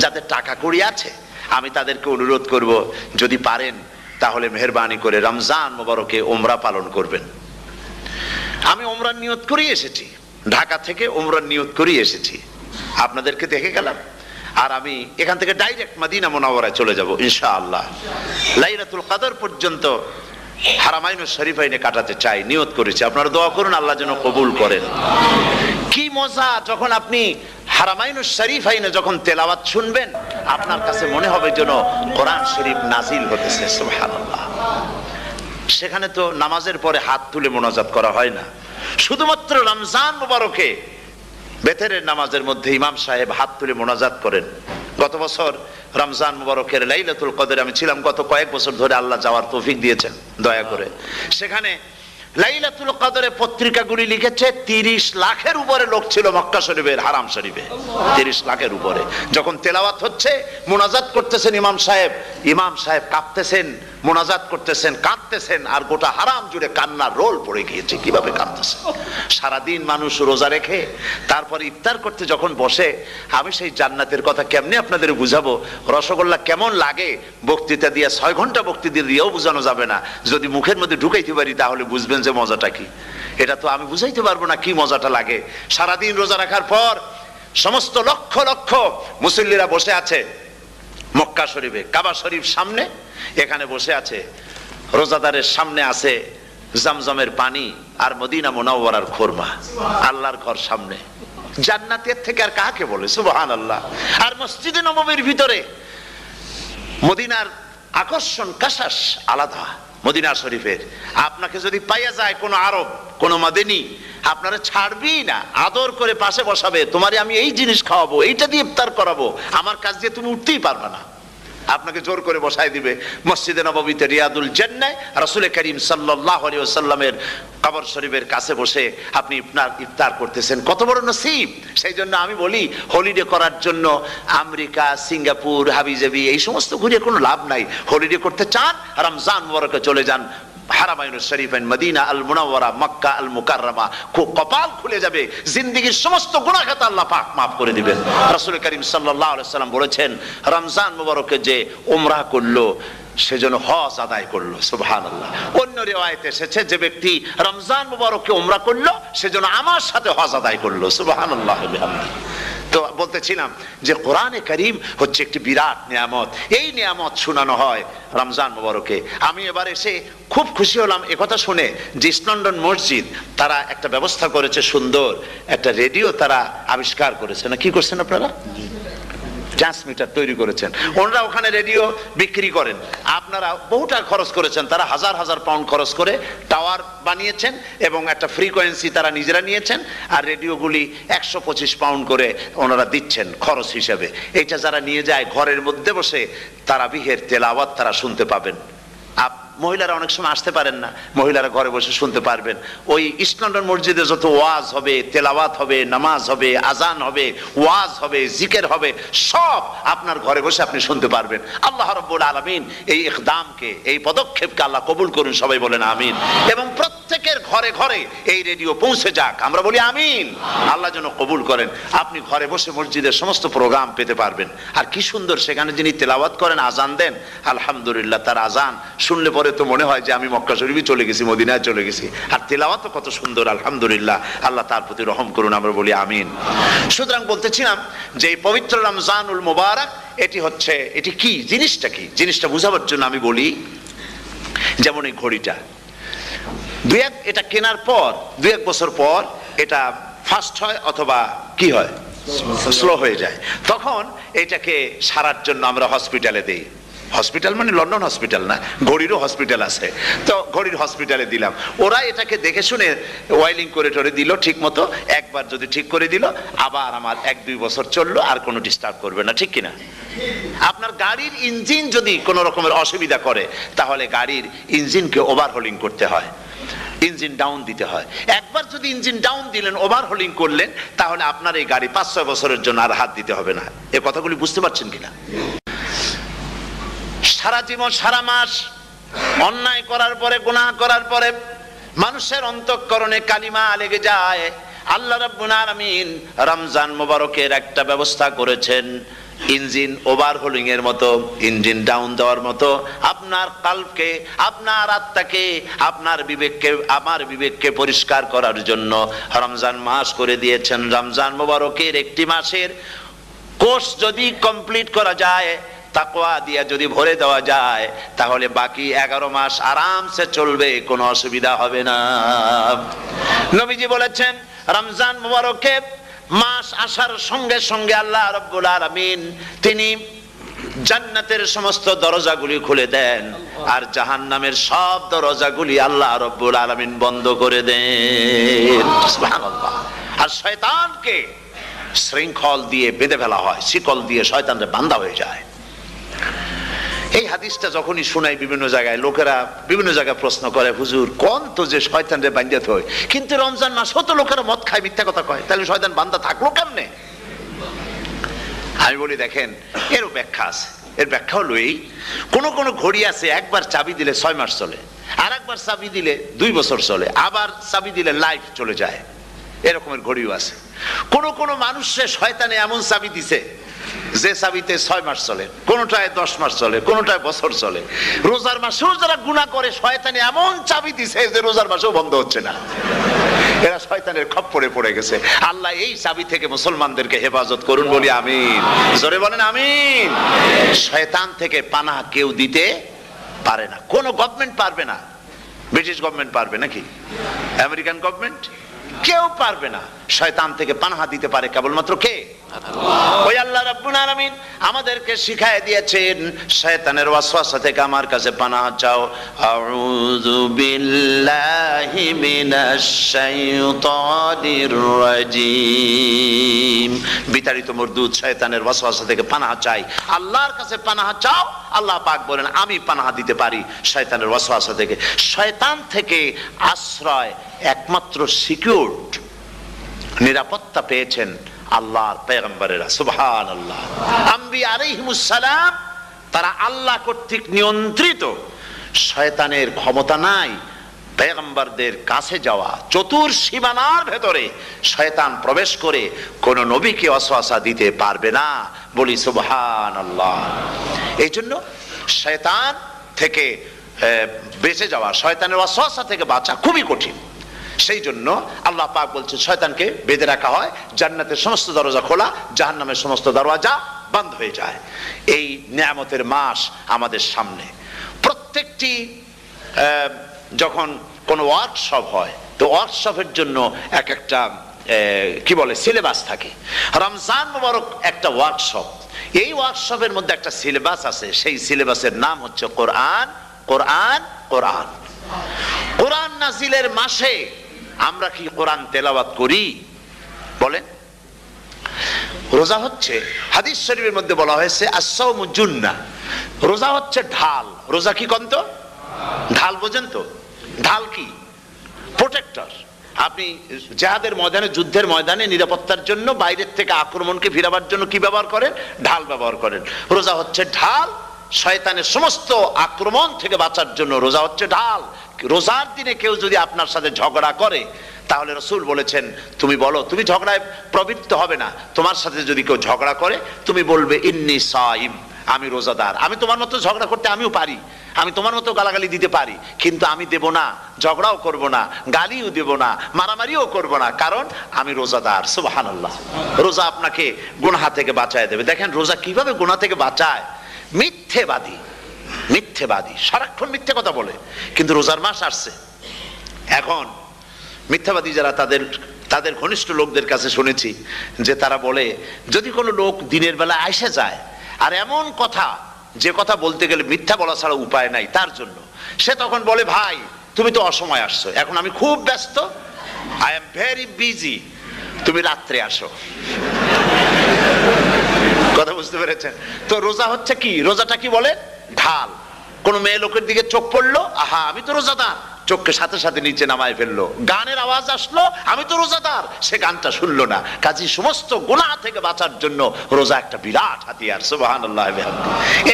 যাদের টাকা কড়ি আছে আমি তাদেরকে অনুরোধ করব, যদি পারেন তাহলে মেহেরবানি করে রমজান মুবারকে উমরা পালন করবেন। আমি উমরার নিয়ত করে এসেছি, ঢাকা থেকে উমরার নিয়ত করে এসেছি, আপনাদেরকে দেখে গেলাম। আর আমি এখান থেকে ডাইরেক্ট মদিনা মুনাওয়ারায় চলে যাব ইনশাআল্লাহ। লাইলাতুল কদর পর্যন্ত হারামাইনুশ শরীফাইনে কাটাতে চাই, নিয়ত করেছি। আপনারা দোয়া করুন আল্লাহ যেন কবুল করেন। কি মজা যখন আপনি হারামাইনুশ শরীফাইনে যখন তেলাওয়াত শুনবেন, আপনার কাছে মনে হবে যেন কোরআন শরীফ নাজিল হতেছে। সুবহানাল্লাহ। সেখানে তো নামাজের পরে হাত তুলে মোনাজাত করা হয় না, শুধুমাত্র রমজান মুবারকে বেতেরের নামাজের মধ্যে ইমাম সাহেব হাত তুলে মোনাজাত করেন। গত বছর রমজান মুবারকের লাইলাতুল কদরে আমি ছিলাম, গত কয়েক বছর ধরে আল্লাহ যাওয়ার তৌফিক দিয়েছেন দয়া করে। সেখানে লাইলাতুল কদরে পত্রিকাগুলি লিখেছে 30 লাখের উপরে লোক ছিল মক্কা শরীফের, হারাম শরীফে 30 লাখের উপরে। যখন তেলাওয়াত হচ্ছে, মুনাজাত করতেছেন ইমাম সাহেব কাঁপতেছেন, মুনাজাত করতেছেন, কাঁদতেছেন, আর গোটা হারাম জুড়ে কান্নার রোল পড়ে গিয়েছে। কিভাবে কাঁদতেছে! সারাদিন মানুষ রোজা রেখে তারপর ইফতার করতে যখন বসে, আমি সেই জান্নাতের কথা কেমনে আপনাদের বুঝাবো? রসগোল্লা কেমন লাগে বক্তৃতা দিয়ে 6 ঘন্টা বক্তৃতা দিয়েও বোঝানো যাবে না। যদি মুখের মধ্যে ঢুকাইতে পারি তাহলে বুঝবেন যে মজাটা কি, এটা তো আমি বুঝাইতে পারবো না কি মজাটা লাগে। সারাদিন রোজা রাখার পর সমস্ত লক্ষ লক্ষ মুসল্লিরা বসে আছে মক্কা শরীফে, কাবা শরীফ সামনে, এখানে বসে আছে, রোজাদারের সামনে আছে জমজমের পানি আর মদিনা মুনাওয়ারার খুরমা, আল্লাহর ঘর সামনে। জান্নাতের থেকে আর কাকে বলে, সুবহানাল্লাহ। আর মসজিদে নববীর ভিতরে মদিনার আকর্ষণ কাশাস আলাদা। মদিনা শরীফের আপনাকে যদি পাইয়া যায় কোন আরব, কোন মাদানী, আপনারা ছাড়বি না, আদর করে পাশে বসাবে, তোমারে আমি এই জিনিস খাওয়াবো, এইটা দিয়ে ইফতার করাবো, আমার কাছ দিয়ে তুমি উঠতেই পারবে না, আপনাকে জোর করে বসায় দিবে। মসজিদে নববীতে রিয়াদুল জান্নাহ রাসূল করিম সাল্লাল্লাহু আলাইহি ওয়াসাল্লামের কবর শরীফের কাছে বসে আপনি ইফতার করতেছেন, কত বড় নসিব। সেই জন্য আমি বলি, হলিডে করার জন্য আমেরিকা, সিঙ্গাপুর, হাবিজাবি এই সমস্ত ঘুরে কোনো লাভ নাই। হলিডে করতে চান, রমজান মুবারকে চলে যান হারামাইনুল শরীফাইন, মদিনা আল মুনাওয়ারা, মক্কা আল মুকাররমা, কপাল খুলে যাবে, জিন্দেগীর সমস্ত গুনাহ খাতা আল্লাহ পাক মাফ করে দিবেন। রাসূল করিম সাল্লাল্লাহু আলাইহি ওয়াসাল্লাম বলেছেন, রমজান মুবারকে যে উমরা করলো সেজন্য হজ আদায় করলো, সুবহানাল্লাহ। অন্য রিওয়ায়াতে এসেছে, যে ব্যক্তি রমজান মুবারকে উমরা করলো সেজন্য আমার সাথে হজ আদায় করলো, সুবহানাল্লাহ বিহামদিহি। তো বলতেছিলাম যে কোরআনে কারীম হচ্ছে একটি বিরাট নিয়ামত, এই নিয়ামত শোনানো হয় রমজান মুবারকে। আমি এবার এসে খুব খুশি হলাম একথা শুনে যে ইস্ট লন্ডন মসজিদ তারা একটা ব্যবস্থা করেছে, সুন্দর একটা রেডিও তারা আবিষ্কার করেছে, না কি করছেন আপনারা, ট্রান্সমিটার তৈরি করেছেন, ওনারা ওখানে রেডিও বিক্রি করেন। আপনারা বহুটা খরচ করেছেন, তারা হাজার হাজার পাউন্ড খরচ করে টাওয়ার বানিয়েছেন এবং একটা ফ্রিকোয়েন্সি তারা নিজেরা নিয়েছেন, আর রেডিওগুলি 125 পাউন্ড করে ওনারা দিচ্ছেন খরচ হিসেবে। এটা যারা নিয়ে যায় ঘরের মধ্যে বসে তারাবিহের তেলাওয়াত তারা শুনতে পাবেন। মহিলারা অনেক সময় আসতে পারেন না, মহিলারা ঘরে বসে শুনতে পারবেন। ওই ইস্ট লন্ডন মসজিদে যত ওয়াজ হবে, তেলাওয়াত হবে, নামাজ হবে, আজান হবে, ওয়াজ হবে, জিকির হবে, সব আপনার ঘরে বসে আপনি শুনতে পারবেন। আল্লাহ রাব্বুল আলামিন এই ইকদামকে, এই পদক্ষেপকে আল্লাহ কবুল করুন, সবাই বলেন আমিন। এবং প্রত্যেকের ঘরে ঘরে এই রেডিও পৌঁছে যাক, আমরা বলি আমিন। আল্লাহ যেন কবুল করেন। আপনি ঘরে বসে মসজিদের সমস্ত প্রোগ্রাম পেতে পারবেন। আর কি সুন্দর, সেখানে যিনি তেলাওয়াত করেন, আজান দেন, আলহামদুলিল্লাহ, তার আজান শুনলে পরে তো মনে হয় যে আমি মক্কা শরীফে চলে গেছি, মদিনায় চলে গেছি। আর তেলাওয়াত তো কত সুন্দর, আলহামদুলিল্লাহ। আল্লাহ তার প্রতি রহম করুন, আমরা বলি আমিন। সুতরাং বলতেছিলাম যে এই পবিত্র রমজানুল মুবারক, এটি হচ্ছে, এটি কি জিনিসটা, কি জিনিসটা বুঝাবার জন্য আমি বলি, যেমন এই ঘড়িটা এটা কেনার পর 2-1 বছর পর এটা ফাস্ট হয় অথবা কি হয়, স্লো হয়ে যায়। তখন এটাকে সারার জন্য আমরা হসপিটালে দেই। হসপিটাল মানে লন্ডন হসপিটাল না, ঘড়িরও হসপিটাল আছে, তো ঘড়ির হসপিটালে দিলাম। ওরা এটাকে দেখে শুনে ওয়াইলিং করে টরে দিল ঠিক মতো। একবার যদি ঠিক করে দিল, আবার আমার 1-2 বছর চললো, আর কোনো ডিস্টার্ব করবে না, ঠিক কিনা? আপনার গাড়ির ইঞ্জিন যদি কোনো রকমের অসুবিধা করে, তাহলে গাড়ির ইঞ্জিনকে ওভারহোলিং করতে হয়, ইঞ্জিন ডাউন দিতে হয়। একবার যদি ইঞ্জিন ডাউন দিলেন, ওভারহোলিং করলেন, তাহলে আপনার এই গাড়ি 5-6 বছরের জন্য আর হাত দিতে হবে না। এ কথাগুলি বুঝতে পারছেন কিনা? সারা জীবন, সারা মাস অন্যায় করার পরে, গুনাহ করার পরে মানুষের অন্তঃকরণে কালিমা লেগে যায়। আল্লাহ রাব্বুল আলামিন রমজান মুবারকের একটা ব্যবস্থা করেছেন, ইঞ্জিন ওভারহোলিং এর মতো, ইঞ্জিন ডাউন দেওয়ার মতো। আপনার কালবকে, আপনার আত্মাকে, আপনার বিবেককে, আমার বিবেককে পরিষ্কার করার জন্য রমজান মাস করে দিয়েছেন। রমজান মুবারকের একটি মাসের কোর্স যদি কমপ্লিট করা যায়, তাকওয়া দিয়া যদি ভরে দেওয়া যায়, তাহলে বাকি 11 মাস আরামসে চলবে, কোনো অসুবিধা হবে না। নবীজি বলেছেন, রমজান মুবারকে মাস আসার সঙ্গে সঙ্গে আল্লাহ রাব্বুল আলামিন তিনি জান্নাতের সমস্ত দরজাগুলি খুলে দেন, আর জাহান্নামের সব দরজাগুলি আল্লাহ রাব্বুল আলামিন বন্ধ করে দেন। সুবহানাল্লাহ। আর শয়তানকে শৃঙ্খল দিয়ে বেঁধে ফেলা হয়, শিকল দিয়ে শয়তানরে বাঁধা হয়ে যায়। এই হাদিসটা যখনই শোনাই বিভিন্ন জায়গায়, লোকেরা বিভিন্ন জায়গায় প্রশ্ন করে, হুজুর কোন তো যে শয়তানরে বাঁধতে হয়, কিন্তু রমজান মাস হতো লোকেরা মদ খায়, মিথ্যা কথা কয়, তাহলে শয়তান বাঁধা থাকলো কেমনে? আমি বলি, দেখেন, এরও ব্যাখ্যা আছে। এর ব্যাখ্যা হলো এই, কোন কোন ঘড়ি আছে একবার চাবি দিলে 6 মাস চলে, আর একবার চাবি দিলে 2 বছর চলে, আবার চাবি দিলে লাইফ চলে যায়, এরকমের ঘড়িও আছে। কোন কোন মানুষে শয়তানে এমন চাবি দিছে যে চাবিতে 6 মাস চলে, কোনটায় 10 মাস চলে, কোনটায় বছর চলে। রোজার মাসেও যারা গুনাহ করে শয়তানি এমন চাবি দিছে যে রোজার মাসেও বন্ধ হচ্ছে না। এরা শয়তানের খপ্পরে পড়ে গেছে। আল্লাহ এই চাবি থেকে মুসলমানদেরকে হেফাজত করুন, বলি আমিন। জোরে বলেন আমিন। শয়তান থেকে পানাহ কেউ দিতে পারে না, কোন গভর্নমেন্ট পারবে না। ব্রিটিশ গভর্নমেন্ট পারবে নাকি? American government? কেউ পারবে না। শয়তান থেকে পানাহ দিতে পারে কেবলমাত্র কে? ওই আল্লাহ রাব্বুল আলামিন আমাদেরকে শিখায় দিয়েছেন, শয়তানের ওয়াসওয়াসা থেকে আমার কাছে পানাহ চাও। আউযু বিল্লাহি মিনাশ শাইতানির রাজিম। বিতাড়িত মরদুদ শয়তানের ওয়াসওয়াসা থেকে পানাহ চাই, আল্লাহর কাছে পানাহ চাও। আল্লাহ পাক বলেন আমি পানাহ দিতে পারি শয়তানের ওয়াসওয়াসা থেকে। শয়তান থেকে আশ্রয় একমাত্র সিকিউরড, নিরাপত্তা পেয়েছেন আল্লাহর পয়গম্বরেরা। সুবহানাল্লাহ। আম্বিয়া আলাইহিমুস সালাম তারা আল্লাহ কর্তৃক নিয়ন্ত্রিত। শয়তানের ক্ষমতা নাই পয়গম্বরদের কাছে যাওয়া। চতুর সীমানার ভেতরে শয়তান প্রবেশ করে কোন নবীকে ওয়াসওয়াসা দিতে পারবে না, বলি সুবহানাল্লাহ। এই জন্য শয়তান থেকে বেঁচে যাওয়া, শয়তানের ওয়াসওয়াসা থেকে বাঁচা খুবই কঠিন। সেই জন্য আল্লাহ পাক বলছেন শয়তানকে বেঁধে রাখা হয়, জান্নাতের সমস্ত দরজা খোলা, জাহান্নামের সমস্ত দরজা বন্ধ হয়ে যায়। এই নিয়ামতের মাস আমাদের সামনে। প্রত্যেকটি যখন কোনো ওয়ার্কশপ হয়, তো ওয়ার্কশপের জন্য এক একটা কি বলে সিলেবাস থাকে। রমজান মুবারক একটা ওয়ার্কশপ। এই ওয়ার্কশপের মধ্যে একটা সিলেবাস আছে, সেই সিলেবাসের নাম হচ্ছে কোরআন। কোরআন কোরআন কোরআন নাজিলের মাসে আমরা কি কোরআন তেলাওয়াত করি? বলেন। রোজা হচ্ছে, হাদিস শরীফের মধ্যে বলা হয়েছে আস-সাওমু জুন্নাহ, রোজা হচ্ছে ঢাল। রোজা কি কন্ত? ঢাল। বোঝেন তো ঢাল কি? প্রোটেক্টর। আপনি জিহাদের ময়দানে, যুদ্ধের ময়দানে নিরাপত্তার জন্য, বাইরের থেকে আক্রমণকে ফিরাবার জন্য কি ব্যবহার করেন? ঢাল ব্যবহার করেন। রোজা হচ্ছে ঢাল। শয়তানের সমস্ত আক্রমণ থেকে বাঁচার জন্য রোজা হচ্ছে ঢাল। রোজার দিনে কেউ যদি আপনার সাথে ঝগড়া করে, তাহলে রাসূল বলেছেন তুমি বলো, তুমি ঝগড়ায় প্রবৃত্ত হবে না। তোমার সাথে যদি কেউ ঝগড়া করে, তুমি বলবে ইন্নী সাইম, আমি রোজাদার। আমি তোমার মতো ঝগড়া করতে আমিও পারি, আমি তোমার মতো গালাগালি দিতে পারি, কিন্তু আমি দেব না, ঝগড়াও করব না, গালিও দেব না, মারামারিও করব না, কারণ আমি রোজাদার। সুবহানাল্লাহ। রোজা আপনাকে গুনাহ থেকে বাঁচায় দেবে। দেখেন রোজা কিভাবে গুনাহ থেকে বাঁচায়। মিথ্যেবাদী, মিথ্যেবাদী সারাক্ষণ মিথ্যে কথা বলে, কিন্তু রোজার মাস আসছে। এখন মিথ্যাবাদী যারা, তাদের ঘনিষ্ঠ লোকদের কাছে শুনেছি যে তারা বলে, যদি কোনো লোক দিনের বেলা এসে যায় আর এমন কথা, যে কথা বলতে গেলে মিথ্যা বলা ছাড়া উপায় নাই তার জন্য, সে তখন বলে ভাই তুমি তো অসময় আসছো, এখন আমি খুব ব্যস্ত, আই এম ভেরি বিজি, তুমি রাত্রে আসো। কথা বুঝতে পেরেছেন তো? রোজা হচ্ছে কি? রোজাটা কি বলে? ঢাল। কোন মেয়ে লোকের দিকে চোখ পড়লো, আহা আমি তো রোজাদার, চোখকে সাথে সাথে নিচে নামায় ফেললো। গানের আওয়াজ আসলো, আমি তো রোজাদার, সে গানটা শুনলো না। কাজী সমস্ত গুনাহ থেকে বাঁচার জন্য রোজা একটা বিরাট হাতিয়ার। সুবহানাল্লাহ।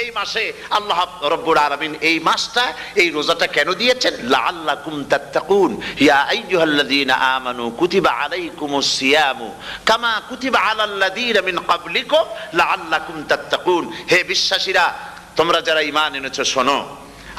এই মাসে আল্লাহ রাব্বুল আলামিন এই মাসটা, এই রোজাটা কেন দিয়েছেন? লাআল্লাকুম তাত্তাকুন, ইয়া আইয়ুহাল্লাযীনা আমানু কুতিবা আলাইকুমুস সিয়ামু কামা কুতিবা আলাল্লাযীনা মিন ক্বাবলিকুম লাআল্লাকুম তাত্তাকুন। হে বিশ্বাসীরা, তোমরা যারা ঈমান এনেছো, শোনো,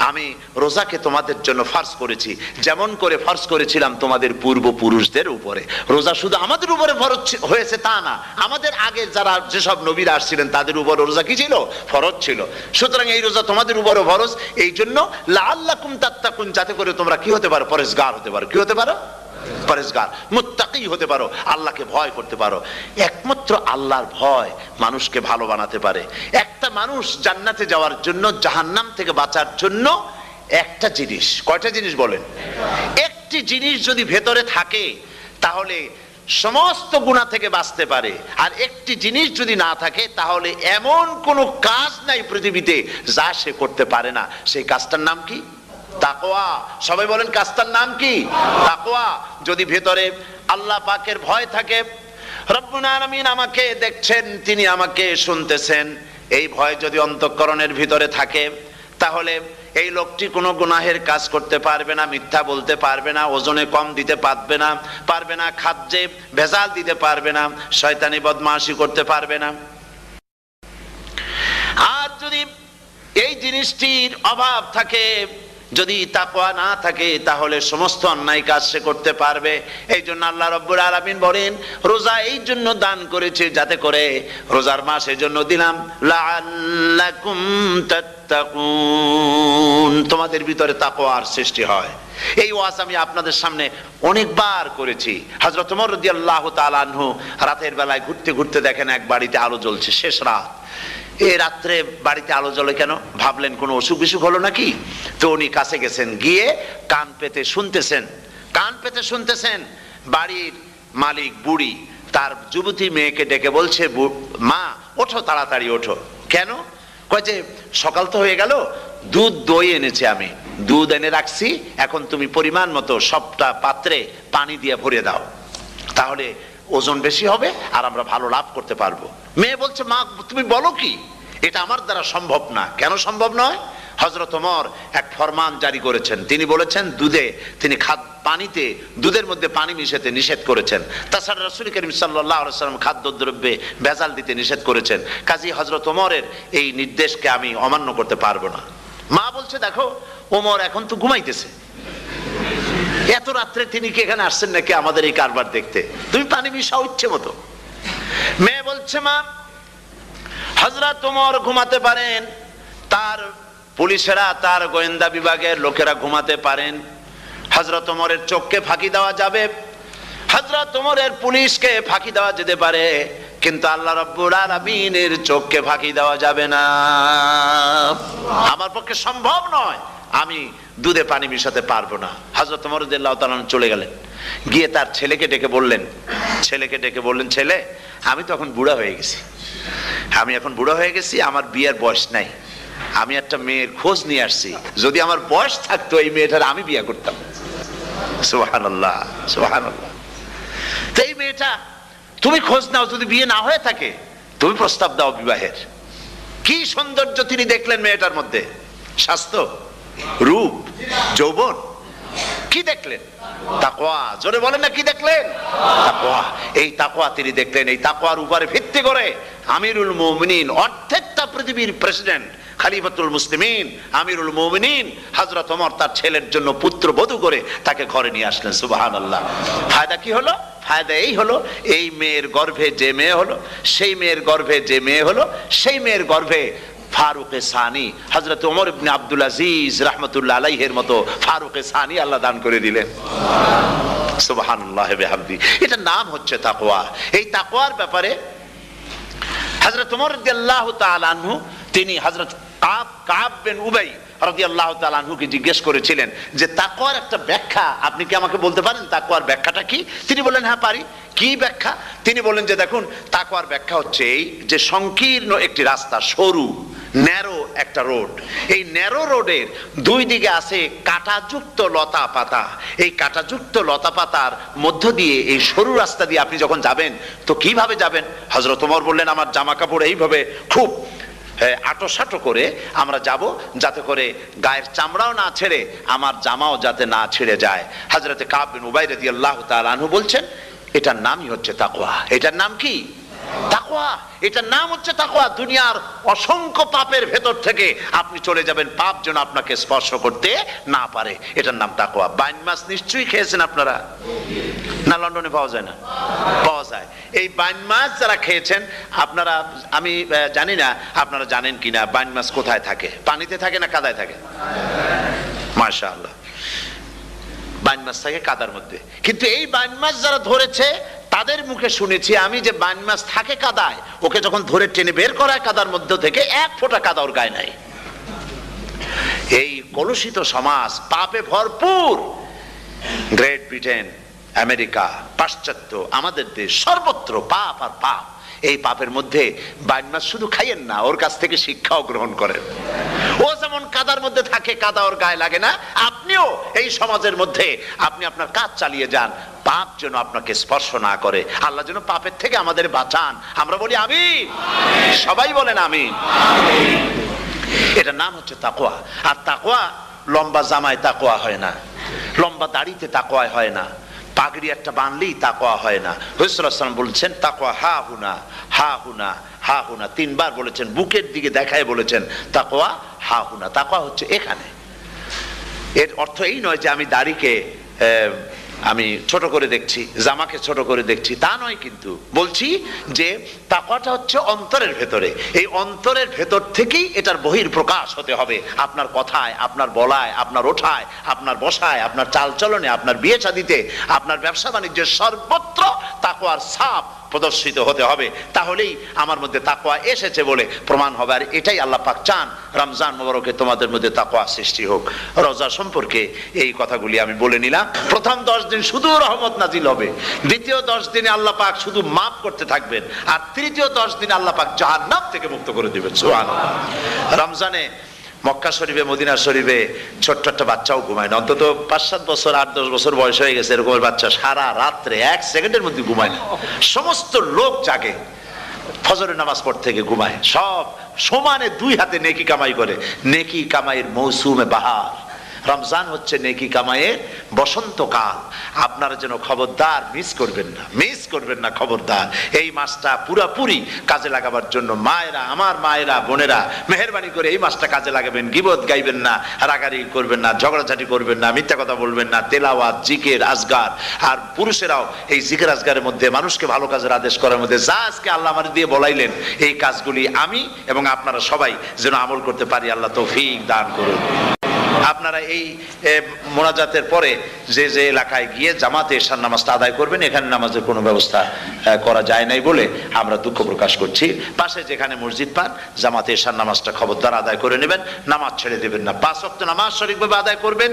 আমি রোজাকে তোমাদের জন্য ফরজ করেছি, যেমন করে ফরজ করেছিলাম তোমাদের পূর্বপুরুষদের উপরে। রোজা শুধু আমাদের উপরে ফরজ হয়েছে তা না, আমাদের আগে যারা যেসব নবীরা আসছিলেন তাদের উপর রোজা কি ছিল? ফরজ ছিল। সুতরাং এই রোজা তোমাদের উপরে ফরজ, এই জন্য লাআল্লাকুম তাত্তাকুন, যাতে করে তোমরা কি হতে পারো? পরেজগার হতে পারো। কি হতে পারো? পরেজগার, মুত্তাকি হতে পারো, আল্লাহকে ভয় করতে পারো। একমাত্র আল্লাহর ভয় মানুষকে ভালো বানাতে পারে। একটা মানুষ জান্নাতে যাওয়ার জন্য, জাহান্নাম থেকে বাঁচার জন্য একটা জিনিস, কয়টা জিনিস বলেন? একটি জিনিস যদি ভেতরে থাকে তাহলে সমস্ত গুনাহ থেকে বাঁচতে পারে। আর একটি জিনিস যদি না থাকে তাহলে এমন কোনো কাজ নাই পৃথিবীতে যা সে করতে পারে না। সেই কাজটার নাম কি? তাকওয়া। সবাই বলেন কাজটার নাম কি? তাকওয়া। যদি ভেতরে আল্লাহ পাকের ভয় থাকে, রব্বুল আলামিন আমাকে দেখছেন, তিনি আমাকে শুনতেছেন, এই ভয় যদি অন্তঃকরণের ভিতরে থাকে, তাহলে এই লোকটি কোনো গুনাহের কাজ করতে পারবে না, মিথ্যা বলতে পারবে না, ওজনে কম দিতে পারবে না, খাদ্যে ভেজাল দিতে পারবে না, শয়তানি বদমাশি করতে পারবে না। এই জিনিসটির অভাব থাকে, যদি তাকওয়া না থাকে তাহলে সমস্ত অন্যায় কাজ সে করতে পারবে। এই জন্য আল্লাহ রাব্বুল আলামিন বলেন রোজা এই জন্য দান করেছে যাতে করে, রোজার মাস এই জন্য দিলাম লাআল্লাকুম তাত্তাকুন, তোমাদের ভিতরে তাকওয়ার সৃষ্টি হয়। এই ওয়াজ আমি আপনাদের সামনে অনেকবার করেছি। হযরত ওমর রাদিয়াল্লাহু তাআলা আনহু রাতের বেলায় ঘুরতে ঘুরতে দেখেন এক বাড়িতে আলো জ্বলছে, শেষ রাত। এই রাত্রে বাড়িতে আলো জ্বলে কেন? ভাবলেন কোনো অসুখ বিসুখ হলো নাকি। তো উনি কাছে গেছেন, গিয়ে কান পেতে শুনতেছেন। বাড়ির মালিক বুড়ি তার যুবতী মেয়েকে ডেকে বলছে, মা ওঠো, তাড়াতাড়ি ওঠো। কেন? কয় যে সকাল তো হয়ে গেল, দুধ দই এনেছি আমি, দুধ এনে রাখছি, এখন তুমি পরিমাণ মতো সবটা পাত্রে পানি দিয়ে ভরে দাও, তাহলে ওজন বেশি হবে আর আমরা ভালো লাভ করতে পারবো। মেয়ে বলছে, মা তুমি বলো কি, এটা আমার দ্বারা সম্ভব না। কেন সম্ভব নয়? হযরত ওমর এক ফরমান জারি করেছেন, তিনি বলেছেন পানিতে দুধের মধ্যে পানি মিশাতে নিষেধ করেছেন। তাছাড়া রাসূল করিম সাল্লাল্লাহু আলাইহি ওয়াসাল্লাম খাদ্যদ্রব্যে ভেজাল দিতে নিষেধ করেছেন। কাজী হযরত ওমরের এই নির্দেশকে আমি অমান্য করতে পারবো না। মা বলছে, দেখো ওমর এখন তো ঘুমাইতেছে, এত রাত্রে তিনি কি এখানে আসছেন নাকি আমাদের এই কারবার দেখতে, তুমি পানি মিশাও ইচ্ছে মতো। মেয়ে বলছে, মা হযরত ওমর ঘুমাতে পারেন, তার পুলিশেরা, তার গোয়েন্দা বিভাগের লোকেরা ঘুমাতে পারেন, হযরত ওমরের চোখকে ফাঁকি দেওয়া যাবে, হযরত ওমরের পুলিশকে ফাঁকি দেওয়া যেতে পারে, কিন্তু আল্লাহ রাব্বুল আলামিনের চোখকে ফাঁকি দেওয়া যাবে না। আমার পক্ষে সম্ভব নয়, আমি দুধে পানি মিশাতে পারবো না। হযরত ওমর রাদিয়াল্লাহু তাআলা চলে গেলেন, গিয়ে তার ছেলেকে ডেকে বললেন, ছেলে আমি তো এখন বুড়া হয়ে গেছি, আমার বিয়ের বয়স নাই, আমি একটা মেয়ের খোঁজ নিয়ে আসছি, যদি আমার বয়স থাকতো এই মেয়েটার আমি বিয়ে করতাম। সুবহানাল্লাহ, সুবহানাল্লাহ। তো এই মেয়েটা তুমি খোঁজ নাও, যদি বিয়ে না হয়ে থাকে তুমি প্রস্তাব দাও বিবাহের। কি সৌন্দর্য তিনি দেখলেন মেয়েটার মধ্যে, স্বাস্থ্য, রূপ, যৌবন, কি দেখলেন? তাকওয়া। জোরে বলেন না, কি দেখলেন? তাকওয়া। এই তাকওয়া তিনি দেখলেন। এই তাকওয়ার উপরে ভিত্তি করে আমিরুল মুমিনিন, অর্ধেকটা পৃথিবীর প্রেসিডেন্ট, খলিফাতুল মুসলিমিন, আমিরুল মুমিনিন হযরত ওমর তার ছেলের জন্য পুত্রবধূ করে তাকে ঘরে নিয়ে আসলেন। সুবহানাল্লাহ। ফায়দা কি হলো? ফায়দা এই হলো, এই মেয়ের গর্ভে যে মেয়ে হলো, সেই মেয়ের গর্ভে ফারুকে সানি হযরত ওমর ইবনে আব্দুল আজিজ রাহমাতুল্লাহ আলাইহির মতো ফারুকে সানি আল্লাহ দান করে দিলেন। সুবহানাল্লাহ বিহামদি। এটা নাম হচ্ছে তাকওয়া। এই তাকওয়ার ব্যাপারে হযরত ওমর রাদিয়াল্লাহু তাআলা আনহু তিনি হযরত কাব বিন উবাই রাদিয়াল্লাহু তাআলা আনহুকে জিজ্ঞেস করেছিলেন যে তাকওয়ার একটা ব্যাখ্যা আপনি কি আমাকে বলতে পারেন, তাকওয়ার ব্যাখ্যাটা কি? তিনি বললেন, হ্যাঁ পারি। কি ব্যাখ্যা? তিনি বললেন যে দেখুন, তাকওয়ার ব্যাখ্যা হচ্ছে এই যে সংকীর্ণ একটি রাস্তা, সরু ন্যারো একটা রোড, এই ন্যারো রোডের দুই দিকে আছে কাঁটাযুক্ত লতা পাতা, এই কাঁটাযুক্ত লতা পাতার মধ্য দিয়ে এই সরু রাস্তা দিয়ে আপনি যখন যাবেন তো কিভাবে যাবেন? হযরত ওমর বললেন, আমার জামা কাপড় এইভাবে খুব আটোসাটো করে আমরা যাব, যাতে করে গায়ের চামড়াও না ছেড়ে আমার জামাও যাতে না ছেড়ে যায়। হযরতে কাব বিন উবাই রাদিয়াল্লাহু তাআলা আনহু বলছেন, এটার নামই হচ্ছে তাকওয়া। এটার নাম কি? তাকওয়া। এটার নাম হচ্ছে তাকওয়া। দুনিয়ার অসংখ্য পাপের ভেতর থেকে আপনি চলে যাবেন, পাপ যেন আপনাকে স্পর্শ করতে না পারে। এটার নাম তাকওয়া। বাইন মাছ নিশ্চয়ই খেয়েছেন আপনারা, না লন্ডনে পাওয়া যায় না? পাওয়া যায়। এই বাইন মাছ যারা খেয়েছেন আপনারা, আমি জানি না আপনারা জানেন কিনা, বাইন মাছ কোথায় থাকে? পানিতে থাকে না কাদায় থাকে? মাশাআল্লাহ, বাইন মাছ থাকে কাদার মধ্যে। কিন্তু এই বাইন মাছ যারা ধরেছে তাদের মুখে শুনেছি আমি যে বাইন মাছ থাকে কাদায়, ওকে যখন ধরে টেনে বের করায় কাদার মধ্যে থেকে এক ফোঁটা কাদা ওর গায়ে নাই। এই কলুষিত সমাজ, পাপে ভরপুর, গ্রেট ব্রিটেন, আমেরিকা, পাশ্চাত্য, আমাদের দেশ, সর্বত্র পাপ আর পাপ। এই পাপের মধ্যে বাইন মাছ শুধু খাইয়েন না, ওর কাছ থেকে শিক্ষাও গ্রহণ করেন। ও যেমন কাদার মধ্যে থাকে, কাদা ওর গায়ে লাগে না, আপনিও এই সমাজের মধ্যে আপনি আপনার কাজ চালিয়ে যান, পাপ যেন আপনাকে স্পর্শ না করে। আল্লাহ যেন পাপের থেকে আমাদের বাঁচান। আমরা বলি আমিন, সবাই বলেন আমিন। এটার নাম হচ্ছে তাকওয়া। আর তাকওয়া লম্বা জামায় তাকওয়া হয় না, লম্বা দাড়িতে তাকওয়া হয় না, পাগড়ি একটা বানলেই তাকওয়া হয় না। রাসূলুল্লাহ সাল্লাল্লাহু আলাইহি ওয়াসাল্লাম বলছেন তাকওয়া হা হুনা, হা হুনা, হা হুনা, 3 বার বলেছেন, বুকের দিকে দেখায় বলেছেন তাকওয়া হা হুনা, তাকওয়া হচ্ছে এখানে। এর অর্থ এই নয় যে আমি দাড়িকে আমি ছোট করে দেখছি, জামাকে ছোট করে দেখছি, তা নয়, কিন্তু বলছি যে তাকওয়াটা হচ্ছে অন্তরের ভেতরে, এই অন্তরের ভেতর থেকেই এটার বহির প্রকাশ হতে হবে আপনার কথায়, আপনার বলায়, আপনার ওঠায়, আপনার বসায়, আপনার চালচলনে, আপনার বিয়ে শাদিতে, আপনার ব্যবসা বাণিজ্যের সর্বত্র তাকওয়ার ছাপ প্রদর্শিত হতে হবে, তাহলেই আমার মধ্যে তাকওয়া এসেছে বলে প্রমাণ হবে। আর এটাই আল্লাহ পাক চান, রমজান মোবারকে তোমাদের মধ্যে তাকওয়া সৃষ্টি হোক। রোজা সম্পর্কে এই কথাগুলি আমি বলে নিলাম। প্রথম 10 দিন শুধু রহমত নাজিল হবে, দ্বিতীয় 10 দিনে আল্লাহ পাক শুধু মাফ করতে থাকবেন, আর তৃতীয় 10 দিনে আল্লাহ পাক জাহান্নাম থেকে মুক্ত করে দিবেন। সুবহানাল্লাহ। রমজানে মক্কা শরীফে, মদিনা শরীফে ছোট্ট একটা বাচ্চাও ঘুমায় না, অন্তত 5-7 বছর, 8-10 বছর বয়স হয়ে গেছে এরকমের বাচ্চা সারা রাত্রে 1 সেকেন্ডের মধ্যে ঘুমায় না। সমস্ত লোক জাগে, ফজরের নামাজ পড়তে থেকে ঘুমায়, সব সমানে 2 হাতে নেকি কামাই করে। নেকি কামাইয়ের মৌসুমে বাহার, রমজান হচ্ছে নেকি কামাইয়ের বসন্তকাল। আপনারা যেন খবরদার মিস করবেন না, মিস করবেন না, খবরদার। এই মাসটা পুরাপুরি কাজে লাগাবার জন্য মায়েরা, আমার মায়েরা, বোনেরা, মেহেরবানি করে এই মাসটা কাজে লাগাবেন। গীবত গাইবেন না, রাগারাগি করবেন না, ঝগড়াঝাটি করবেন না, মিথ্যা কথা বলবেন না, তেলাওয়াত, জিকির, আজগার। আর পুরুষেরাও এই জিকির আজগারের মধ্যে, মানুষকে ভালো কাজের আদেশ করার মধ্যে যা আজকে আল্লাহ আমার দিয়ে বলাইলেন, এই কাজগুলি আমি এবং আপনারা সবাই যেন আমল করতে পারি, আল্লাহ তৌফিক দান করুন। আপনারা এই মোনাজাতের পরে যে যে এলাকায় গিয়ে জামাতে এশার নামাজটা আদায় করবেন, এখানে নামাজের কোনো ব্যবস্থা করা যায় নাই বলে আমরা দুঃখ প্রকাশ করছি। পাশে যেখানে মসজিদ পান, জামাতে এশার নামাজটা খবরদার আদায় করে নেবেন, নামাজ ছেড়ে দেবেন না। 5 ওয়াক্ত নামাজ সঠিকভাবে আদায় করবেন।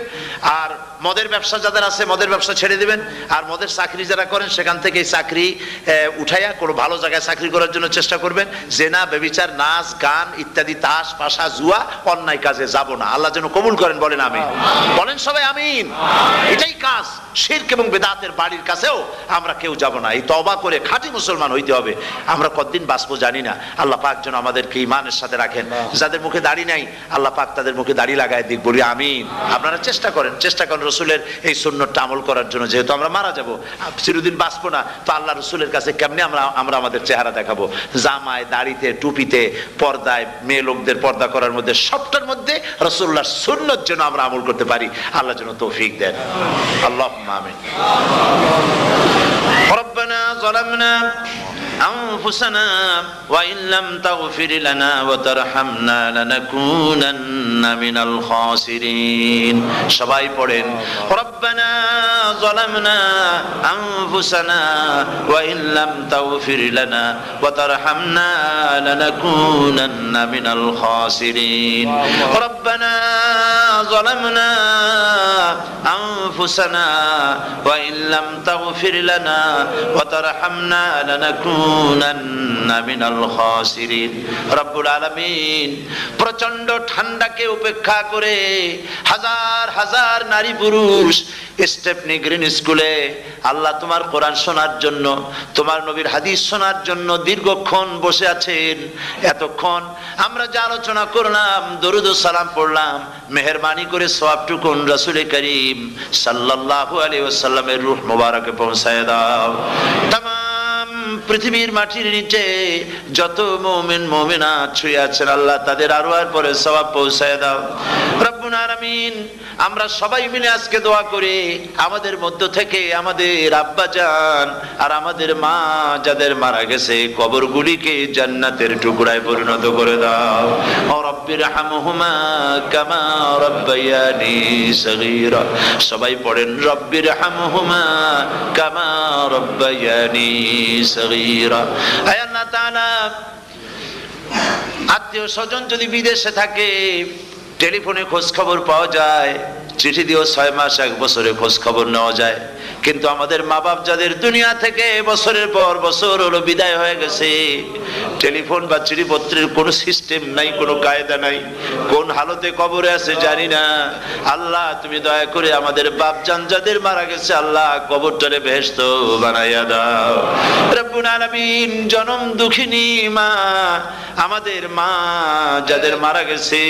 আর মদের ব্যবসা যাদের আছে, মদের ব্যবসা ছেড়ে দেবেন। আর মদের চাকরি যারা করেন, সেখান থেকে চাকরি উঠাইয়া কোনো ভালো জায়গায় চাকরি করার জন্য চেষ্টা করবেন। জেনা, ব্যভিচার, নাচ, গান ইত্যাদি, তাস, পাশা, জুয়া, অন্যায় কাজে যাব না। আল্লাহ যেন কবুল করেন, বলেন আমিন। বলেন সবাই আমিন। এটাই কাজ। শিরক এবং বেদাতের বাড়ির কাছেও আমরা কেউ যাব না। এই তওবা করে খাঁটি মুসলমান হইতে হবে। আমরা কতদিন বাঁচবো জানি না, আল্লাহ পাক যেন আমাদেরকে ঈমানের সাথে রাখেন। যাদের মুখে দাড়ি নাই, আল্লাহ পাক তাদের মুখে দাড়ি লাগায় দিক, বলি আমিন। আপনারা চেষ্টা করেন রসুলের এই সুন্নতটা আমল করার জন্য। যেহেতু আমরা মারা যাব, চিরদিন বাঁচবো না, তো আল্লাহ রসুলের কাছে কেমনে আমরা আমাদের চেহারা দেখাবো? জামায়, দাড়িতে, টুপিতে, পর্দায়, মেয়ে লোকদের পর্দা করার মধ্যে, সবটার মধ্যে রসুল্লাহর সুন্নত যেন আমরা আমল করতে পারি, আল্লাহ যেন তৌফিক দেন। আল্লাহুম্মা আমিন। রব্বানা যালামনা أنفسنا وإن لم تغفر لنا وترحمنا لنكونن من الخاسرين সবাই পড়েন ربنا ظلمنا أنفسنا وإن لم تغفر لنا وترحمنا لنكونن من الخاسرين ربنا ظلمنا أنفسنا وإن لم تغفر لنا وترحمنا لنكونن من الخاسرين রব্বুল আলামিন প্রচন্ড ঠান্ডাকে উপেক্ষা করে হাজার হাজার নারী পুরুষ স্টেপনি গ্রিন স্কুলে আল্লাহ তোমার কোরআন শোনার জন্য, তোমার নবীর হাদিস শোনার জন্য দীর্ঘক্ষণ বসে আছেন। এতক্ষণ আমরা যে আলোচনা করলাম, দরুদ ও সালাম পড়লাম, মেহেরবানি করে সওয়াবটুকুন রাসূল করিম সাল্লাল্লাহু আলাইহি ওয়াসাল্লামের রূহ মোবারকে পৌঁছায় দাও। পৃথিবীর মাটির নিচে যত মুমিন মুমিনাত শুয়ে আছেন, আল্লাহ তাদের আরওয়ার পরে সওয়াব পৌঁছায় দাও রব্বুল আলামিন। আমরা সবাই মিলে আজকে দোয়া করি, আমাদের মধ্য থেকে আমাদের আব্বা জান আর আমাদের মা যাদের মারা গেছে, কবরগুলিকে জান্নাতের টুকরায় পরিণত করে দাও। ও রব্বির হামহুমা কামা রাব্বায়ানি সগীরা। সবাই পড়েন রব্বির হামহুমা কামা রাব্বায়ানি সগীরা। হে আল্লাহ তাআলা, আত্মীয় স্বজন যদি বিদেশে থাকে, টেলিফোনে খোঁজ খবর পাওয়া যায়, চিঠি দিয়েও 6 মাস 1 বছরে খোঁজ খবর নেওয়া যায়, কিন্তু আমাদের মা বাপ যাদের দুনিয়া থেকে বছরের পর বছর হলো বিদায় হয়ে গেছে, টেলিফোন বা চিঠিপত্রের কোনো সিস্টেম নাই, কোনো কায়দা নাই, কোন হালতে কবরে আছে জানি না। আল্লাহ তুমি দয়া করে আমাদের বাপ জান যাদের মারা গেছে, আল্লাহ কবরটারে বেহেশত বানাইয়া দাও রব্বুল আলামিন। জনম দুঃখিনী মা, আমাদের মা যাদের মারা গেছে,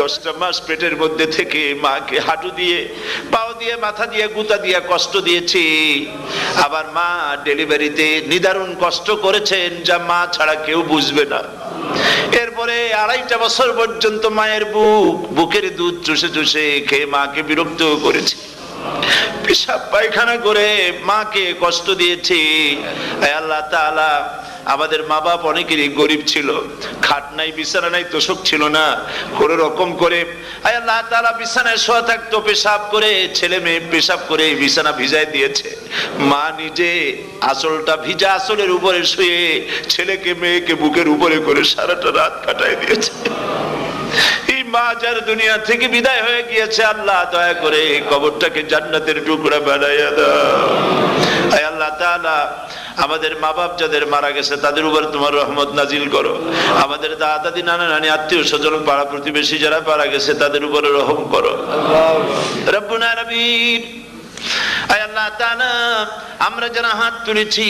10টা মাস পেটের মধ্যে থেকে মাকে হাঁটু দিয়ে, পাও দিয়ে, মাথা দিয়ে, গুতা দিয়ে কষ্ট দিয়েছি। আবার মা ডেলিভারিতে নিদারুণ কষ্ট করেছেন, যা মা ছাড়া কেউ বুঝবে না। এরপরে 2.5 বছর পর্যন্ত মায়ের বুকের দুধ চুষে চুষে খেয়ে মাকে বিরক্ত করেছে, পেশাব পায়খানা করে মাকে কষ্ট দিয়েছি। আল্লাহ তাআলা, আমাদের মা বাপ অনেকেরই গরিব ছিল, খাট নাই, বিছানা নাই, তোষক ছিল না, কোন রকম করে আল্লাহ তাআলা বিছানায় শোয়া থাকতো, পেশাব করে, ছেলে মেয়ে পেশাব করে বিছানা ভিজায় দিয়েছে। মা নিজে আঁচলটা ভিজা আঁচলের উপরে শুয়ে ছেলেকে মেয়েকে বুকের উপরে করে সারাটা রাত কাটায় দিয়েছে। এই মা যার দুনিয়া থেকে বিদায় হয়ে গিয়েছে, আল্লাহ দয়া করে কবরটাকে জান্নাতের টুকরা বানাইয়া দাও। আল্লাহ তাআলা, আমাদের মা বাপ যাদের মারা গেছে তাদের উপর তোমার রহমত নাজিল করো। আমাদের দাদা দাদি, নানা নানি, আত্মীয় স্বজন, পাড়া প্রতিবেশী যারা মারা গেছে তাদের উপরে রহম করো। রব্বুল আলামিন, আল্লাহ তাআলা, আমরা যারা হাত তুলেছি,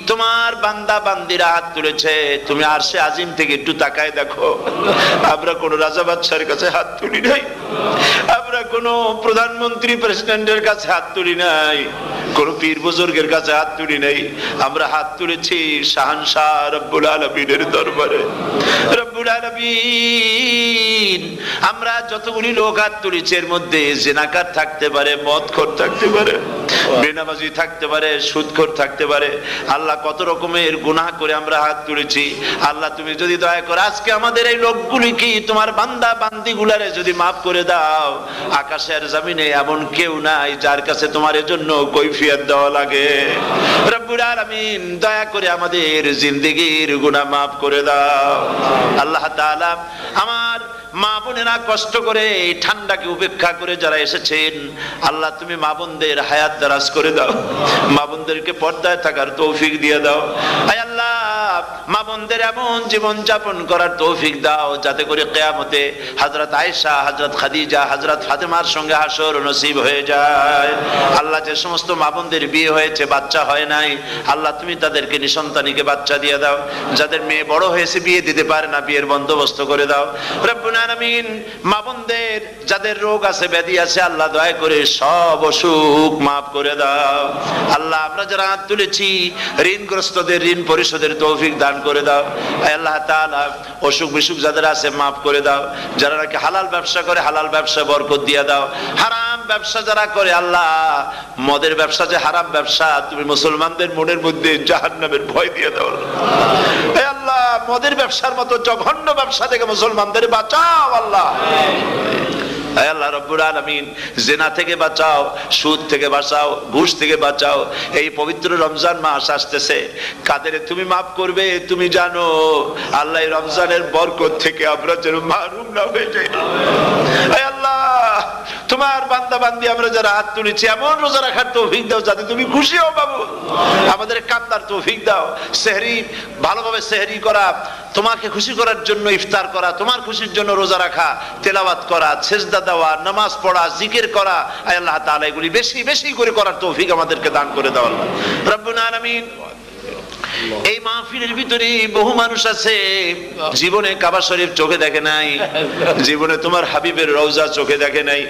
তোমার বান্দা বান্দিরা হাত তুলেছে, তুমি আরশে আজিম থেকে একটু তাকায় দেখো। আমরা কোন রাজা বাদশার কাছে হাত তুলি নাই, আমরা কোন প্রধানমন্ত্রী প্রেসিডেন্টের কাছে হাত তুলি নাই, কোন পীর বুজুর্গের কাছে হাত তুলি নাই। আমরা হাত তুলেছি শাহানশাহ রব্বুল আলামিনের দরবারে। রব্বুল আলামিন, আমরা যতগুলি লোক হাত তুলেছি এর মধ্যে জিনাকার থাকতে পারে, মদখোর থাকতে পারে, বেনামাজি থাকতে পারে, সুদখোর থাকতে পারে। আল্লাহ, কত রকমের গুনাহ করে আমরা হাত তুলেছি। আল্লাহ, তুমি যদি দয়া করে আজকে আমাদের এই লোকগুলি কি তোমার বান্দা বান্দিগুলারে যদি মাফ করে দাও, আকাশের জমিনে এমন কেউ নাই যার কাছে তোমার এজন্য কৈফিয়ত দেওয়া লাগে। রব্বুল আলামিন, দয়া করে আমাদের জিন্দেগির গুনাহ মাফ করে দাও। আল্লাহ তাআলা, আমার মা বোনেরা কষ্ট করে এই ঠান্ডাকে উপেক্ষা করে যারা এসেছেন, আল্লাহ তুমি মা বোনদের হায়াত দারাজ করে দাও, মা বোনদেরকে পর্দায় থাকার তৌফিক দিয়ে দাও। আয় আল্লাহ, মা বোনদের এমন জীবন যাপন করার তৌফিক দাও যাতে করে কিয়ামতে হযরত আয়েশা, হযরত খাদিজা, হযরত ফাতেমার সঙ্গে হাসর নসিব হয়ে যায়। আল্লাহ, যে সমস্ত মা বোনদের বিয়ে হয়েছে, বাচ্চা হয় নাই, আল্লাহ তুমি তাদেরকে নিঃসন্তানীকে বাচ্চা দিয়ে দাও। যাদের মেয়ে বড় হয়েছে, বিয়ে দিতে পারে না, বিয়ের বন্দোবস্ত করে দাও। রব্বুল আলামিন, মা বোনদের যাদের রোগ আছে, ব্যাধি আছে, আল্লাহ দয়া করে সব অসুখ মাফ করে দাও। আল্লাহ, আমরা যারা হাত তুলেছি, ঋণগ্রস্তদের ঋণ পরিশোধের তৌফিক দান করে দাও। আল্লাহ তাআলা, অসুখ বিসুখ যাদের আছে মাফ করে দাও। যারা নাকি হালাল ব্যবসা করে, হালাল ব্যবসা বরকত দিয়ে দাও। হারাম ব্যবসা যারা করে, আল্লাহ মদের ব্যবসা যে হারাম ব্যবসা, তুমি মুসলমানদের মনের মধ্যে জাহান্নামের ভয় দিয়ে দাও। আল্লাহ, মদের ব্যবসার মতো জঘন্য ব্যবসা থেকে মুসলমানদের বাঁচাও। আল্লাহ, আল্লাহ রব্বুল আলামিন, জিনা থেকে বাঁচাও, সুদ থেকে বাঁচাও, ঘুষ থেকে বাঁচাও। এই পবিত্র রমজান মাস আসতেছে, কাদের তুমি মাফ করবে তুমি জানো। আল্লাহ, রমজানের বরকত থেকে আমরা যেন মাহরুম না হয়ে যাই। আল্লাহ, তোমার বান্দা বান্দি আমরা যারা হাত তুলেছি, এমন রোজা রাখার তৌফিক দাও যাতে তুমি খুশি হও বাবু। আমাদের কান্দার তৌফিক দাও, সেহরি ভালোভাবে সেহরি করা, তোমাকে খুশি করার জন্য ইফতার করা, তোমার খুশির জন্য রোজা রাখা, তেলাওয়াত করা, সেজদা দেওয়া, নামাজ পড়া, জিকির করা। আয় আল্লাহ তাআলা, এগুলি বেশি বেশি করে করার তৌফিক আমাদেরকে দান করে দাও। আল্লাহ রব্বুল আলামিন, এই মাহফিলের ভিতরে বহু মানুষ আছে জীবনে কাবা শরীফ চোখে দেখে নাই, জীবনে তোমার হাবিবের রওজা চোখে দেখে নাই।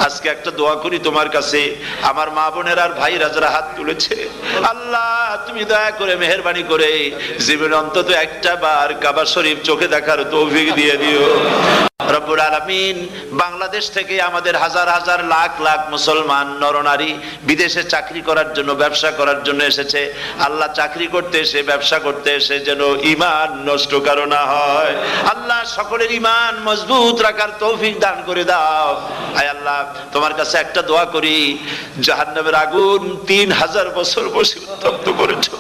আজকে একটা দোয়া করি তোমার কাছে, আমার মা বোনের আর ভাইরা যারা হাত তুলেছে, আল্লাহ তুমি দয়া করে মেহেরবানি করে জীবনে অন্তত একটা বার কাবা শরীফ চোখে দেখার তৌফিক দিয়ে দিও। রব্বুল আলামিন, বাংলাদেশ থেকে আমাদের হাজার হাজার লাখ লাখ মুসলমান নরনারী বিদেশে চাকরি করার জন্য, ব্যবসা করার জন্য এসেছে। আল্লাহ, চাকরি করতে এসে, ব্যবসা করতে এসে যেন ঈমান নষ্ট কারো না হয়। আল্লাহ, সকলের ঈমান মজবুত রাখার তৌফিক দান করে দাও। আয় আল্লাহ, তোমার কাছে একটা দোয়া করি, জাহান্নামের আগুন 3000 বছর বসে উত্তপ্ত করেছো,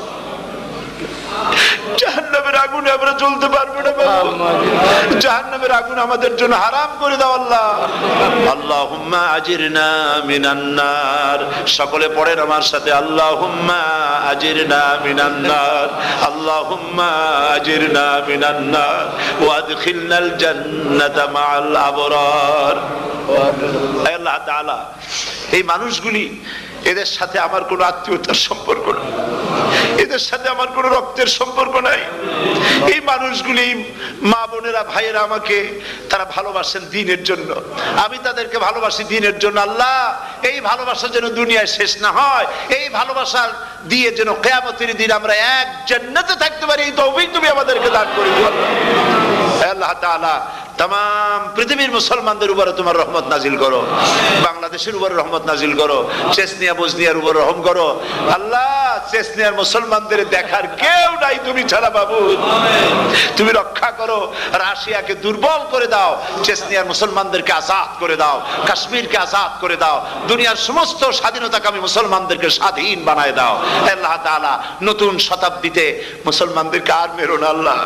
জাহান্নামের আগুনে আমরা জ্বলতে পারবো না বাবা। জাহান্নামের আগুন আমাদের জন্য হারাম করে দাও আল্লাহ। আল্লাহুম্মা আজিরনা মিনান নার। সকলে পড়েন আমার সাথে, আল্লাহুম্মা আজিরনা মিনান নার, আল্লাহুম্মা আজিরনা মিনান নার ওয়া আদখিলনাল জান্নাতা মাআল আবরার। আল্লাহ তাআলা, এই মানুষগুলি, এদের সাথে আমার কোনো আত্মীয়তার সম্পর্ক নেই, এদের সাথে আমার কোনো রক্তের সম্পর্ক নাই। এই মানুষগুলি, মা বোনেরা, ভাইয়েরা আমাকে তারা ভালোবাসেন দ্বীনের জন্য, আমি তাদেরকে ভালোবাসি দ্বীনের জন্য। আল্লাহ, এই ভালোবাসা যেন দুনিয়ায় শেষ না হয়, এই ভালোবাসা দিয়ে যেন কিয়ামতের দিন আমরা এক জান্নাতে থাকতে পারি, এই তৌফিক তুমি আমাদেরকে দান করে দিও আল্লাহ তাআলা। तमाम পৃথিবীর মুসলমানদের উপরে তোমার রহমত নাজিল করো, বাংলাদেশের উপরে রহমত নাজিল করো, চেচনিয়া বসনিয়ার উপর রহম করো আল্লাহ। চেচনিয়ার মুসলমানদের দেখার কেউ নাই তুমি ছাড়া বাবু, তুমি রক্ষা করো। রাশিয়াকে দুর্বল করে দাও, চেচনিয়ার মুসলমানদেরকে আজাদ করে দাও, কাশ্মীরকে আজাদ করে দাও, দুনিয়ার সমস্ত স্বাধীনতাকামী মুসলমানদেরকে স্বাধীন বানায় দাও আল্লাহ তাআলা। নতুন শতাব্দীতে মুসলমানদেরকে আর মেরো না আল্লাহ।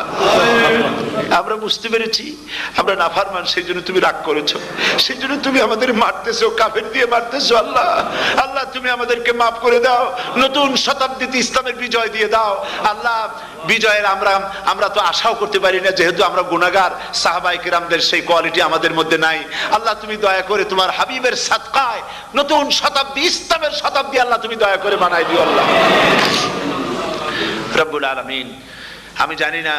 আমরা বুঝতে পেরেছি আমরা নাফরমান, সেই জন্য তুমি রাগ করেছো, সেই জন্য তুমি আমাদের মারতেছো, কাফের দিয়ে মারতেছো আল্লাহ। আল্লাহ তুমি আমাদেরকে মাফ করে দাও, নতুন শতাব্দীতে ইসলামের বিজয় দিয়ে দাও আল্লাহ। বিজয়ের আমরা তো আশাও করতে পারি না, যেহেতু আমরা গুনাহগার। সাহাবায়ে কিরামদের সেই কোয়ালিটি আমাদের মধ্যে নাই আল্লাহ। তুমি দয়া করে তোমার হাবিবের সাদকায় নতুন শতাব্দী, ইসলামের শতাব্দী আল্লাহ তুমি দয়া করে বানাই দিও আল্লাহ রব্বুল আলামিন। আমি জানি না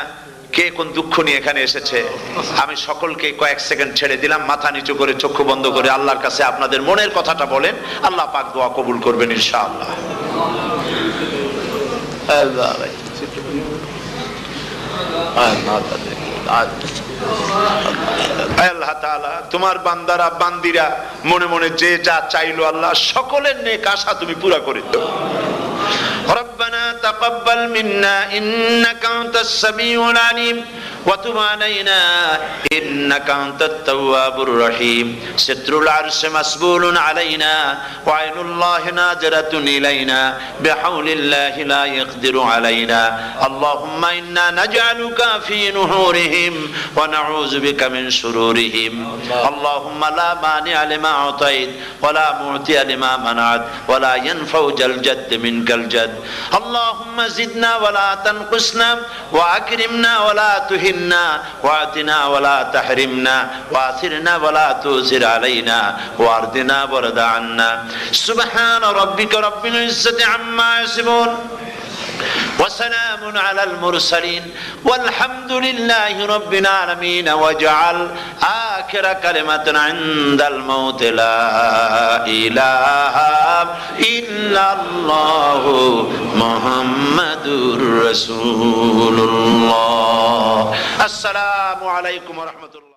কে কোন দুঃখ নিয়ে এখানে এসেছে, আমি সকলকে কয়েক সেকেন্ড ছেড়ে দিলাম, মাথা নিচু করে চক্ষু বন্ধ করে আল্লাহর কাছে আপনাদের মনের কথাটা বলেন, আল্লাহ পাক দোয়া কবুল করবেন ইনশাআল্লাহ। আল্লাহ তাআলা তোমার বান্দারা বান্দিরা মনে মনে যে যা চাইলো আল্লাহ সকলের নেক আশা তুমি পুরা করে দাও। ربنا تقبل منا إنك أنت السميع العليم وتب علينا إنك أنت التواب الرحيم ستر العرش مسبول علينا وعين الله ناظرة إلينا بحول الله لا يقدر علينا اللهم إنا نجعلك في نحورهم ونعوذ بك من شرورهم اللهم لا مانع لما أعطيت ولا معطي لما منعت ولا ينفع ذا الجد منك الجد اللهم زدنا ولا تنقصنا وأكرمنا ولا تهنا وآتنا ولا تحرمنا وآثرنا ولا تؤثر علينا وأرضنا وارض عنا سبحان ربك رب العزة عما يصفون وسلام على المرسلين والحمد لله رب العالمين واجعل آخر كلمة عند الموت لا إله إلا الله محمد رسول الله السلام عليكم ورحمة الله